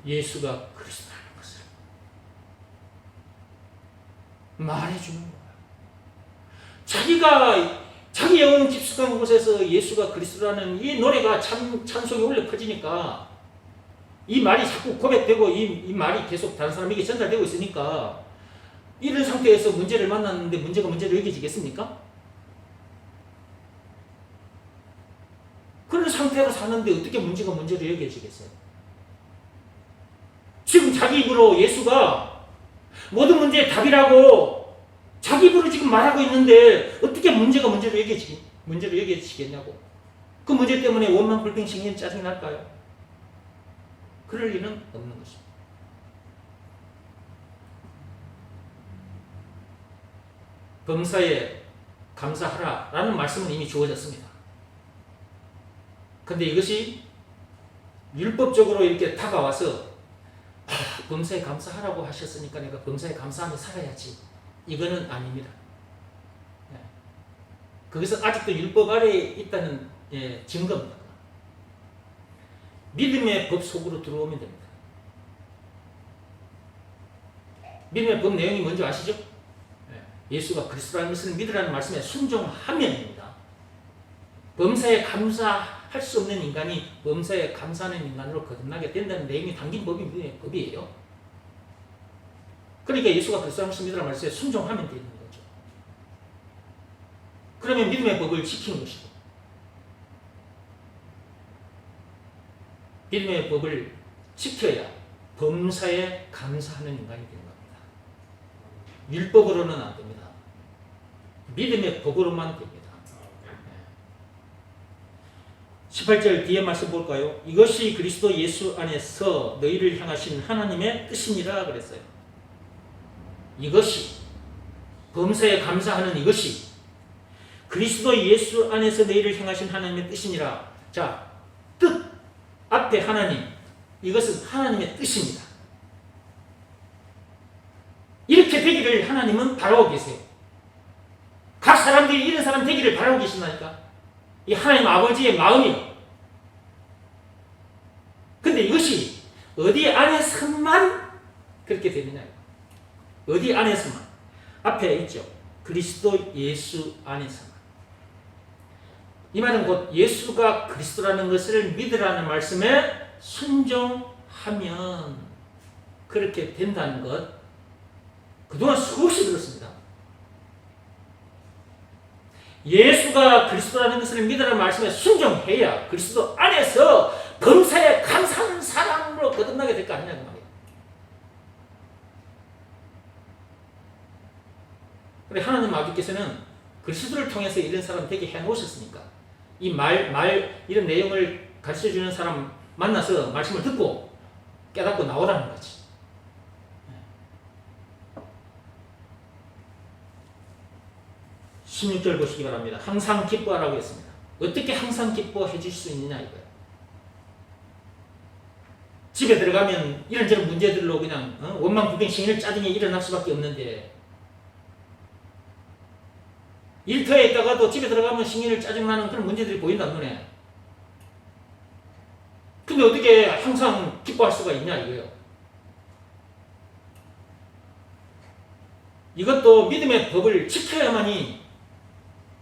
예수가 그리스도라는 것을 말해주는 거예요. 자기 영혼 깊숙한 곳에서 예수가 그리스도라는 이 노래가 찬송이 올려 퍼지니까 이 말이 자꾸 고백되고 이 말이 계속 다른 사람에게 전달되고 있으니까 이런 상태에서 문제를 만났는데 문제가 문제로 여겨지겠습니까? 그런 상태로 사는데 어떻게 문제가 문제로 여겨지겠어요? 지금 자기 입으로 예수가 모든 문제의 답이라고 자기 입으로 지금 말하고 있는데 어떻게 문제가 문제로 여겨지겠냐고. 그 문제 때문에 원망, 불평, 신경, 짜증이 날까요? 그럴 리는 없는 것입니다. 범사에 감사하라라는 말씀은 이미 주어졌습니다. 근데 이것이 율법적으로 이렇게 다가와서 범사에 감사하라고 하셨으니까 내가 범사에 감사하며 살아야지. 이거는 아닙니다. 그것은 아직도 율법 아래에 있다는 증거입니다. 믿음의 법 속으로 들어오면 됩니다. 믿음의 법 내용이 뭔지 아시죠? 예수가 그리스도라는 것을 믿으라는 말씀에 순종하면입니다. 범사에 감사할 수 없는 인간이 범사에 감사하는 인간으로 거듭나게 된다는 내용이 담긴 법이 믿음의 법이에요. 그러니까 예수가 그리스도라는 것을 믿으라는 말씀에 순종하면 되는 거죠. 그러면 믿음의 법을 지키는 것이고 믿음의 법을 지켜야 범사에 감사하는 인간이 되는 겁니다. 율법으로는 안 됩니다. 믿음의 법으로만 됩니다. 18절 뒤에 말씀 볼까요? 이것이 그리스도 예수 안에서 너희를 향하신 하나님의 뜻이니라 그랬어요. 이것이 범사에 감사하는 이것이 그리스도 예수 안에서 너희를 향하신 하나님의 뜻이니라. 자, 뜻 앞에 하나님, 이것은 하나님의 뜻입니다. 이렇게 되기를 하나님은 바라고 계세요. 각 사람들이 이런 사람 되기를 바라고 계신다니까. 이 하나님 아버지의 마음이요. 근데 이것이 어디 안에서만 그렇게 되느냐. 어디 안에서만. 앞에 있죠. 그리스도 예수 안에서만. 이 말은 곧 예수가 그리스도라는 것을 믿으라는 말씀에 순종하면 그렇게 된다는 것, 그동안 수없이 들었습니다. 예수가 그리스도라는 것을 믿으라는 말씀에 순종해야 그리스도 안에서 범사에 감사하는 사람으로 거듭나게 될 거 아니냐고 말이에요. 그런데 하나님 아버지께서는 그리스도를 통해서 이런 사람 되게 해놓으셨으니까 이 이런 내용을 가르쳐주는 사람 만나서 말씀을 듣고 깨닫고 나오라는 거지. 16절 보시기 바랍니다. 항상 기뻐하라고 했습니다. 어떻게 항상 기뻐해 주실 수 있느냐 이거예요. 집에 들어가면 이런저런 문제들로 그냥 원망불평 짜증이 일어날 수밖에 없는데, 일터에 있다가도 집에 들어가면 짜증나는 그런 문제들이 보인다 눈에. 근데 어떻게 항상 기뻐할 수가 있냐 이거예요. 이것도 믿음의 법을 지켜야만이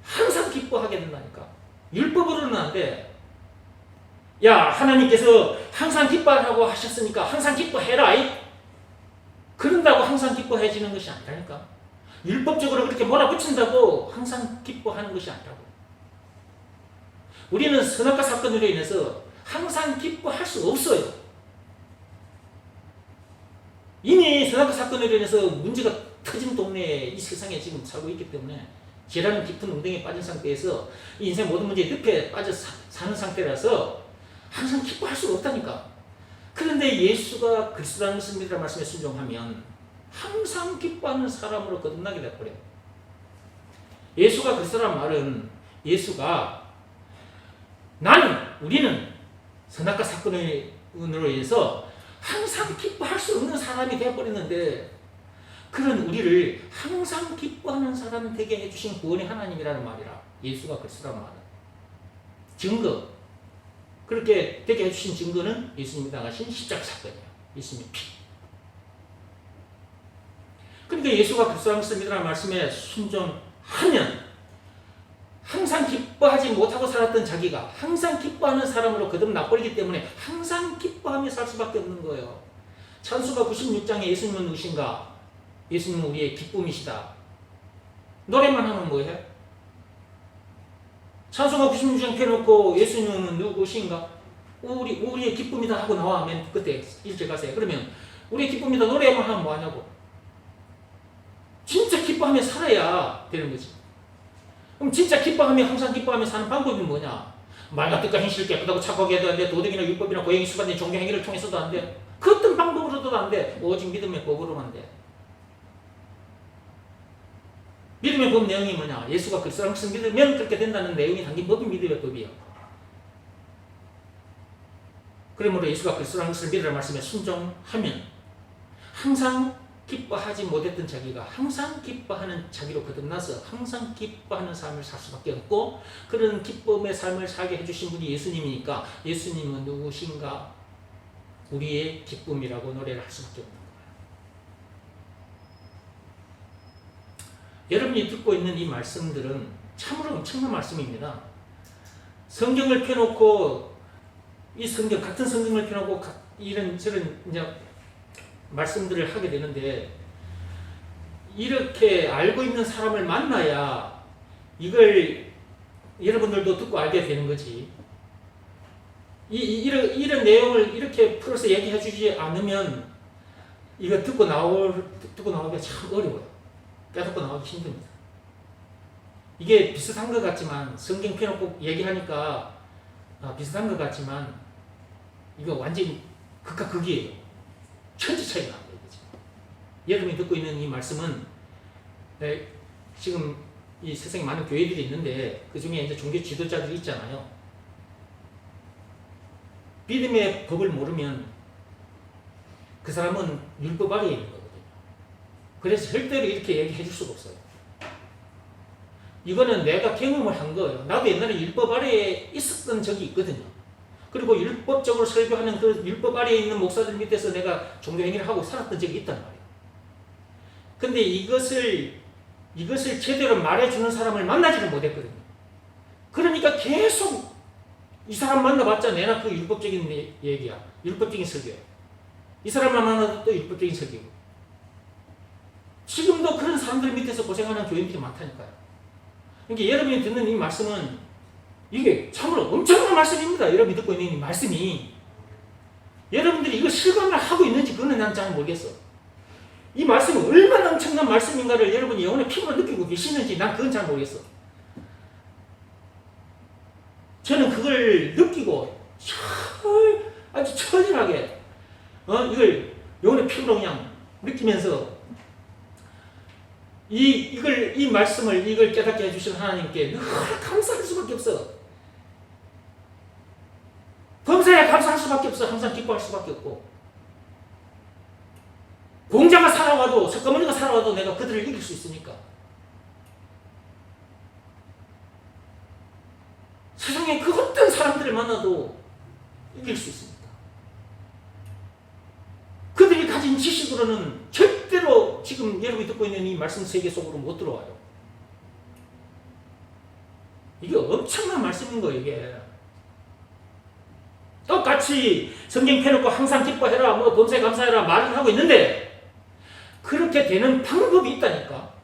항상 기뻐하게 된다니까. 율법으로는 안 돼. 야, 하나님께서 항상 기뻐하라고 하셨으니까 항상 기뻐해라. 그런다고 항상 기뻐해지는 것이 아니라니까. 율법적으로 그렇게 몰아붙인다고 항상 기뻐하는 것이 아니라고. 우리는 선악과 사건으로 인해서 항상 기뻐할 수 없어요. 이미 선악과 사건으로 인해서 문제가 터진 동네에 이 세상에 지금 살고 있기 때문에 죄라는 깊은 웅덩이에 빠진 상태에서 이 인생 모든 문제에 늪에 빠져 사는 상태라서 항상 기뻐할 수가 없다니까. 그런데 예수가 그리스도라는 것입니다 말씀에 순종하면 항상 기뻐하는 사람으로 거듭나게 되어버려요. 예수가 그리스도라는 말은 예수가 우리는 선악과 사건으로 인해서 항상 기뻐할 수 없는 사람이 되어버렸는데, 그런 우리를 항상 기뻐하는 사람 되게 해주신 구원의 하나님이라는 말이라. 예수가 그리스도라는 말은 증거, 그렇게 되게 해주신 증거는 예수님이 당하신 십자가 사건이에요. 예수님의 피. 그러니까 예수가 그리스도라는 것을 믿으라는 말씀에 순종하면 항상 기뻐하지 못하고 살았던 자기가 항상 기뻐하는 사람으로 거듭나버리기 때문에 항상 기뻐하며 살 수밖에 없는 거예요. 찬수가 96장에 예수님은 누구신가? 예수님은 우리의 기쁨이시다. 노래만 하면 뭐해? 찬송가 96장 펴놓고 예수님은 누구신가? 우리의 기쁨이다 하고 나와면 그때 1절 가세요. 그러면 우리의 기쁨이다 노래만 하면 뭐하냐고. 진짜 기뻐하며 살아야 되는 거지. 그럼 진짜 기뻐하며 항상 기뻐하며 사는 방법이 뭐냐? 말과 뜻과 행실을 깨끗하고 착하게 해도 안 돼. 도덕이나 율법이나 고행이 수반된 종교 행위를 통해서도 안 돼. 그 어떤 방법으로도 안 돼. 오직 믿음의 법으로만 돼. 믿음의 법 내용이 뭐냐? 예수가 그리스도라는 것을 믿으면 그렇게 된다는 내용이 담긴 법이 믿음의 법이에요. 그러므로 예수가 그리스도라는 것을 믿으라는 말씀에 순종하면 항상 기뻐하지 못했던 자기가 항상 기뻐하는 자기로 거듭나서 항상 기뻐하는 삶을 살 수밖에 없고, 그런 기쁨의 삶을 살게 해주신 분이 예수님이니까 예수님은 누구신가? 우리의 기쁨이라고 노래를 할 수밖에 없는 거예요. 여러분이 듣고 있는 이 말씀들은 참으로 엄청난 말씀입니다. 성경을 펴놓고 같은 성경을 펴놓고 이런저런 이제 말씀들을 하게 되는데, 이렇게 알고 있는 사람을 만나야 이걸 여러분들도 듣고 알게 되는 거지. 이런 내용을 이렇게 풀어서 얘기해 주지 않으면 이거 듣고 나오기가 참 어려워요. 깨닫고 나오기 힘듭니다. 이게 비슷한 것 같지만, 성경 펴놓고 얘기하니까 비슷한 것 같지만 이거 완전히 극과 극이에요. 천지 차이가 납니다. 여러분이 듣고 있는 이 말씀은 지금 이 세상에 많은 교회들이 있는데 그 중에 이제 종교 지도자들이 있잖아요. 믿음의 법을 모르면 그 사람은 율법 아래에 있는 거거든요. 그래서 절대로 이렇게 얘기해 줄 수가 없어요. 이거는 내가 경험을 한 거예요. 나도 옛날에 율법 아래에 있었던 적이 있거든요. 그리고 율법적으로 설교하는 그 율법 아래에 있는 목사들 밑에서 내가 종교행위를 하고 살았던 적이 있단 말이에요. 근데 이것을 제대로 말해주는 사람을 만나지를 못했거든요. 그러니까 계속 이 사람 만나봤자 내나 그 율법적인 얘기야. 율법적인 설교야. 이 사람만 만나도 또 율법적인 설교고. 지금도 그런 사람들 밑에서 고생하는 교인들이 많다니까요. 그러니까 여러분이 듣는 이 말씀은 이게 참으로 엄청난 말씀입니다. 여러분이 듣고 있는 이 말씀이. 여러분들이 이거 실감을 하고 있는지 그거는 난 잘 모르겠어. 이 말씀이 얼마나 엄청난 말씀인가를 여러분이 영혼의 피부로 느끼고 계시는지 난 그건 잘 모르겠어. 저는 그걸 느끼고 아주 처절하게 이걸 영혼의 피부로 그냥 느끼면서 이 말씀을 이걸 깨닫게 해주신 하나님께 늘 감사할 수밖에 없어. 범사에 감사할 수밖에 없어. 항상 기뻐할 수밖에 없고. 공자가 살아와도 석가모니가 살아와도 내가 그들을 이길 수 있으니까. 세상에 그 어떤 사람들을 만나도 이길 수 있습니다. 그들이 가진 지식으로는 절대로 지금 여러분이 듣고 있는 이 말씀 세계 속으로 못 들어와요. 이게 엄청난 말씀인 거예요, 이게. 똑같이 성경 펴놓고 항상 기뻐해라, 뭐 범사에 감사해라 말을 하고 있는데 그렇게 되는 방법이 있다니까.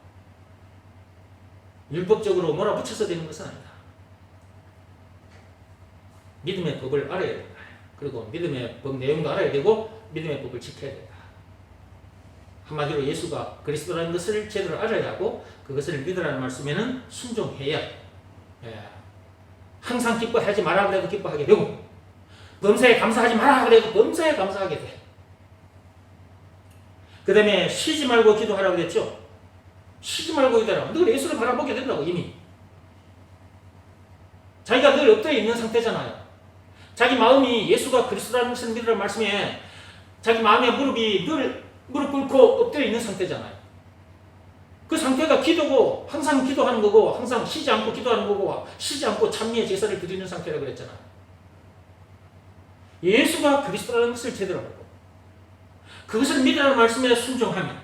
율법적으로 몰아붙여서 되는 것은 아니다. 믿음의 법을 알아야 된다. 그리고 믿음의 법 내용도 알아야 되고 믿음의 법을 지켜야 된다. 한마디로 예수가 그리스도라는 것을 제대로 알아야 하고 그것을 믿으라는 말씀에는 순종해야 항상 기뻐하지 마라 그래도 기뻐하게 되고 범사에 감사하지 마라 그래도 범사에 감사하게 돼. 그 다음에 쉬지 말고 기도하라고 그랬죠. 쉬지 말고 기도하라. 늘 예수를 바라보게 된다고 이미. 자기가 늘 엎드려 있는 상태잖아요. 자기 마음이 예수가 그리스도라는 것을 믿으라는 말씀에 자기 마음의 무릎이 늘 무릎 꿇고 엎드려 있는 상태잖아요. 그 상태가 기도고 항상 기도하는 거고 항상 쉬지 않고 기도하는 거고 쉬지 않고 찬미의 제사를 드리는 상태라고 그랬잖아요. 예수가 그리스도라는 것을 제대로 알고 그것을 믿으라는 말씀에 순종하면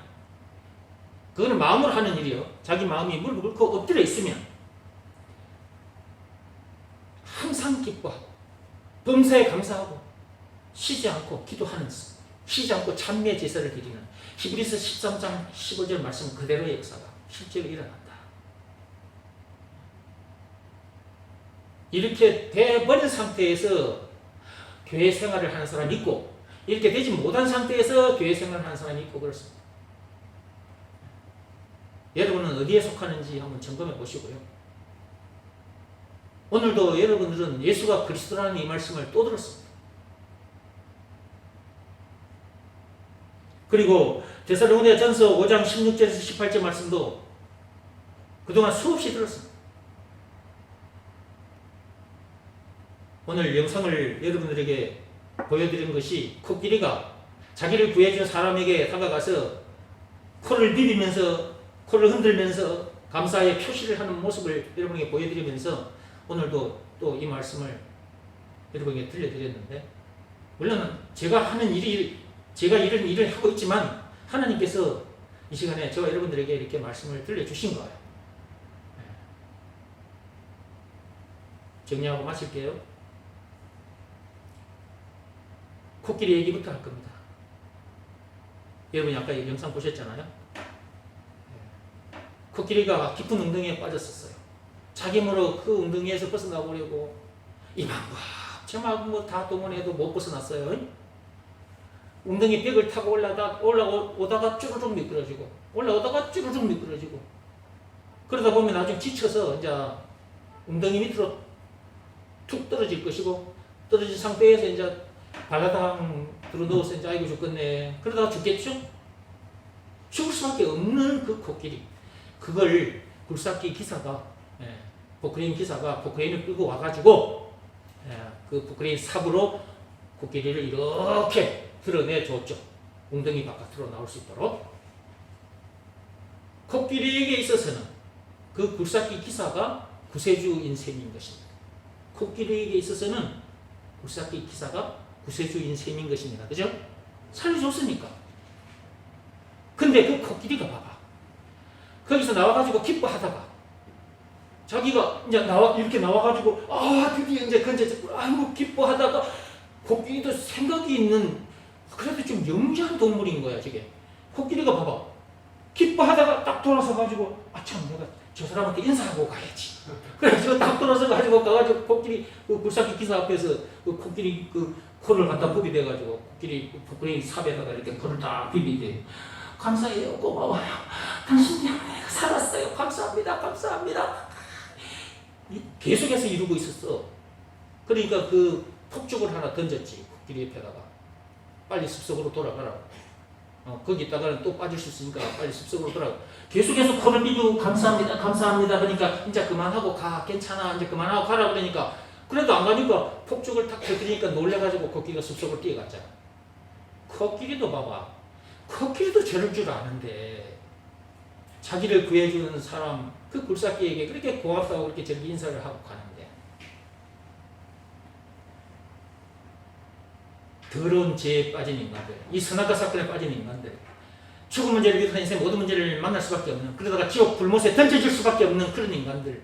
그거는 마음으로 하는 일이요. 자기 마음이 무릎 꿇고 엎드려 있으면 항상 기뻐하고 범사에 감사하고 쉬지 않고 기도하는 쉬지 않고 찬미의 제사를 드리는 히브리서 13장 15절 말씀 그대로의 역사가 실제로 일어난다. 이렇게 돼버린 상태에서 교회 생활을 하는 사람이 있고 이렇게 되지 못한 상태에서 교회 생활을 하는 사람이 있고 그렇습니다. 여러분은 어디에 속하는지 한번 점검해 보시고요. 오늘도 여러분들은 예수가 그리스도라는 이 말씀을 또 들었습니다. 그리고 데살로니가전서 5장 16절에서 18절 말씀도 그동안 수없이 들었습니다. 오늘 영상을 여러분들에게 보여드린 것이 코끼리가 자기를 구해준 사람에게 다가가서 코를 비비면서 코를 흔들면서 감사의 표시를 하는 모습을 여러분에게 보여드리면서 오늘도 또 이 말씀을 여러분에게 들려드렸는데 물론 제가 이런 일을 하고 있지만 하나님께서 이 시간에 저와 여러분들에게 이렇게 말씀을 들려주신 거예요. 정리하고 마칠게요. 코끼리 얘기부터 할 겁니다. 여러분이 아까 이 영상 보셨잖아요. 코끼리가 깊은 웅덩이에 빠졌었어요. 자기 힘으로 그 웅덩이에서 벗어나보려고 이만큼 저만큼 뭐 다 동원해도 못 벗어났어요. 웅덩이 벽을 타고 올라오다가 쭈루룩 미끄러지고 올라오다가 쭈루룩 미끄러지고 그러다 보면 나중에 지쳐서 이제 웅덩이 밑으로 툭 떨어질 것이고 떨어진 상태에서 이제 발라당 들어 넣어서 이제 아이고 죽겠네 그러다가 죽겠죠? 죽을 수밖에 없는 그 코끼리 그걸 굴삭기 기사가 포크레인 기사가 포크레인을 끌고 와가지고 그 포크레인 삽으로 코끼리를 이렇게 드러내줬죠. 웅덩이 바깥으로 나올 수 있도록. 코끼리에게 있어서는 그 굴삭기 기사가 구세주인 셈인 것입니다. 코끼리에게 있어서는 굴삭기 기사가 구세주인 셈인 것입니다. 그죠? 살려줬으니까. 근데 그 코끼리가 봐봐. 거기서 나와가지고 기뻐하다가 자기가 이제 이렇게 나와가지고 드디어 이제 건졌구나 아이고 기뻐하다가 코끼리도 생각이 있는 그래도 좀 영리한 동물인 거야 저게. 코끼리가 봐봐 기뻐하다가 딱 돌아서 가지고 참 내가 저 사람한테 인사하고 가야지. 그래가지고 딱 돌아서 가지고 가가지고 코끼리 그 굴삭기 기사 앞에서 그 코끼리 그 코를 갖다 부비대가지고 코끼리 포크레인 삽에다가 이렇게 코를 딱 비비대. 감사해요 고마워요 당신 때문에 내가 살았어요 감사합니다 감사합니다. 계속해서 이루고 있었어. 그러니까 그 폭죽을 하나 던졌지. 길 옆에다가. 빨리 숲속으로 돌아가라고. 거기 있다가는 또 빠질 수 있으니까 빨리 숲속으로 돌아가. 계속해서 코를 비비고 감사합니다, 감사합니다. 그러니까 이제 그만하고 가, 괜찮아, 이제 그만하고 가라 그러니까 그래도 안 가니까 폭죽을 탁 터뜨리니까 놀래가지고 코끼리가 숲속으로 뛰어갔잖아. 코끼리도 봐봐. 코끼리도 저럴 줄 아는데 자기를 구해주는 사람 그 굴삭기에게 그렇게 고맙다고 그렇게 저렇게 인사를 하고 가는데 더러운 죄에 빠진 인간들, 이 선악과 사건에 빠진 인간들, 죽은 문제를 비롯한 인생 모든 문제를 만날 수밖에 없는, 그러다가 지옥 불못에 던져질 수밖에 없는 그런 인간들,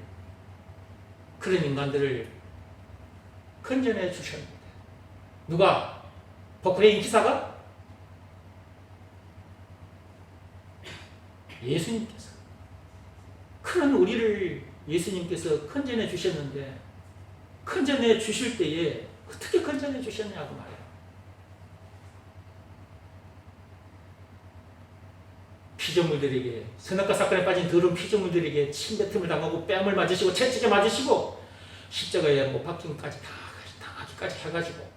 그런 인간들을 건져내 주셨는데 누가? 버크레인 기사가? 예수님께서. 그런 우리를 예수님께서 건져내 주셨는데 건져내 주실 때에 어떻게 건져내 주셨냐고 말이에요. 피조물들에게, 선악과 사건에 빠진 더러운 피조물들에게 침뱉음을 당하고 뺨을 맞으시고 채찍에 맞으시고 십자가에 못 박힘까지 다 당하기까지 해가지고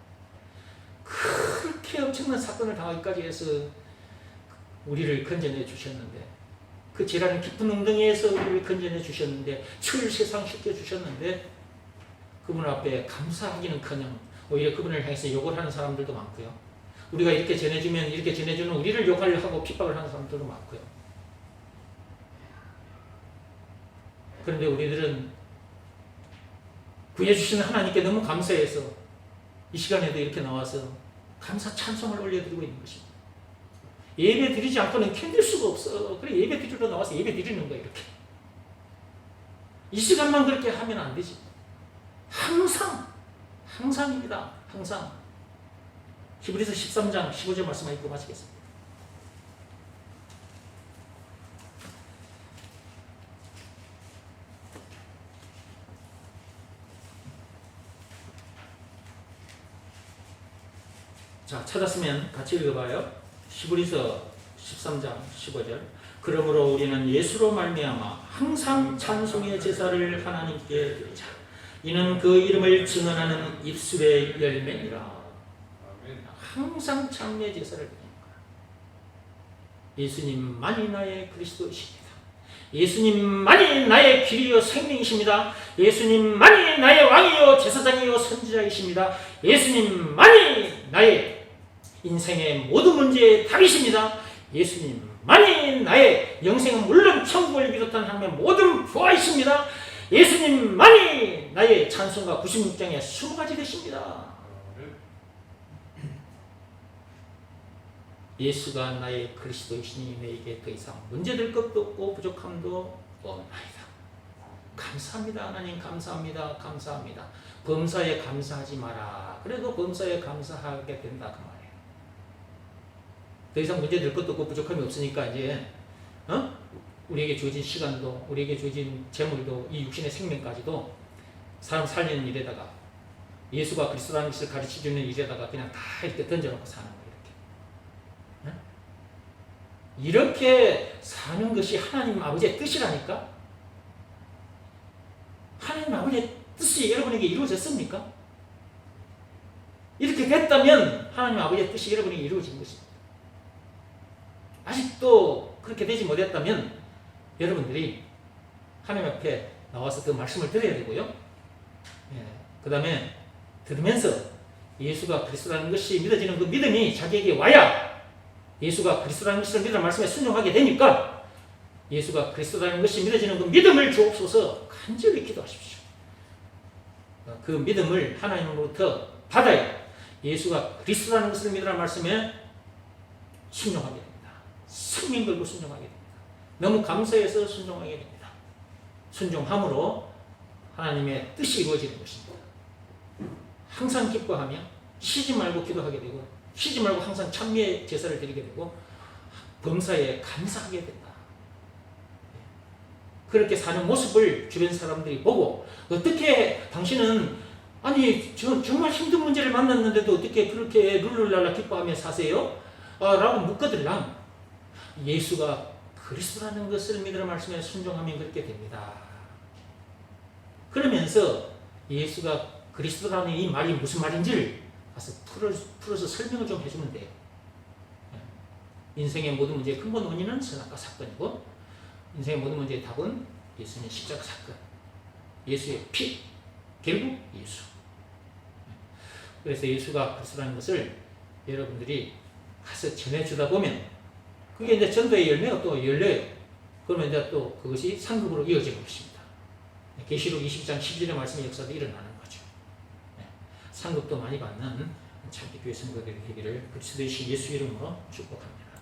그렇게 엄청난 사건을 당하기까지 해서 우리를 건져내 주셨는데 그 죄라는 깊은 웅덩이에서 우리를 건져내 주셨는데 출세상시켜 주셨는데 그분 앞에 감사하기는커녕 오히려 그분을 향해서 욕을 하는 사람들도 많고요. 우리가 이렇게 전해주면 이렇게 전해주는 우리를 욕하려고 핍박을 하는 사람들도 많고요. 그런데 우리들은 구해주시는 하나님께 너무 감사해서 이 시간에도 이렇게 나와서 감사 찬송을 올려드리고 있는 것입니다. 예배 드리지 않고는 견딜 수가 없어. 그래 예배 드리러 나와서 예배 드리는 거야 이렇게. 이 시간만 그렇게 하면 안 되지. 항상입니다. 항상. 히브리서 13장 15절 말씀 읽고 마치겠습니다. 자, 찾았으면 같이 읽어봐요. 히브리서 13장 15절. 그러므로 우리는 예수로 말미암아 항상 찬송의 제사를 하나님께 드리자. 이는 그 이름을 증언하는 입술의 열매니라. 항상 찬미의 제사를 드리는 거야. 예수님만이 나의 그리스도이십니다. 예수님만이 나의 길이요 생명이십니다. 예수님만이 나의 왕이요 제사장이요 선지자이십니다. 예수님만이 나의 인생의 모든 문제의 답이십니다. 예수님만이 나의 영생은 물론 천국을 비롯한 하나님의 모든 부하이십니다. 예수님만이 나의 찬송가 96장의 20가지 되십니다. 예수가 나의 그리스도이시니 내게 더 이상 문제될 것도 없고 부족함도 없나이다. 감사합니다. 하나님 감사합니다. 감사합니다. 범사에 감사하지 마라. 그래도 범사에 감사하게 된다 그 말이에요. 더 이상 문제될 것도 없고 부족함이 없으니까 이제 우리에게 주어진 시간도 우리에게 주어진 재물도 이 육신의 생명까지도 사람 살리는 일에다가 예수가 그리스도라는 것을 가르쳐주는 일에다가 그냥 다 이렇게 던져놓고 사는 거예요. 이렇게 사는 것이 하나님 아버지의 뜻이라니까? 하나님 아버지의 뜻이 여러분에게 이루어졌습니까? 이렇게 됐다면 하나님 아버지의 뜻이 여러분에게 이루어진 것입니다. 아직도 그렇게 되지 못했다면 여러분들이 하나님 앞에 나와서 그 말씀을 들어야 되고요. 그 다음에 들으면서 예수가 그리스도라는 것이 믿어지는 그 믿음이 자기에게 와야 예수가 그리스도라는 것을 믿으라는 말씀에 순종하게 되니까 예수가 그리스도라는 것이 믿어지는 그 믿음을 주옵소서 간절히 기도하십시오. 그 믿음을 하나님으로부터 받아야 예수가 그리스도라는 것을 믿으라는 말씀에 순종하게 됩니다. 생명 걸고 순종하게 됩니다. 너무 감사해서 순종하게 됩니다. 순종함으로 하나님의 뜻이 이루어지는 것입니다. 항상 기뻐하며 쉬지 말고 기도하게 되고 쉬지 말고 항상 찬미의 제사를 드리게 되고 범사에 감사하게 된다. 그렇게 사는 모습을 주변 사람들이 보고 어떻게 당신은 아니 정말 힘든 문제를 만났는데도 어떻게 그렇게 룰루랄라 기뻐하며 사세요? 라고 묻거들랑 예수가 그리스도라는 것을 믿으라 말씀에 순종하면 그렇게 됩니다. 그러면서 예수가 그리스도라는 이 말이 무슨 말인지를 가서 풀어서 설명을 좀 해주면 돼요. 인생의 모든 문제의 근본 원인은 선악과 사건이고 인생의 모든 문제의 답은 예수님의 십자가 사건, 예수의 피, 결국 예수. 그래서 예수가 그리스도라는 것을 여러분들이 가서 전해주다 보면 그게 이제 전도의 열매가 또 열려요. 그러면 이제 또 그것이 상급으로 이어지는 것입니다. 계시록 20장 10절의 말씀의 역사도 일어나는 거죠. 상급도 많이 받는 참기 교회 성도들이 되기를 그리스도의 신 예수 이름으로 축복합니다.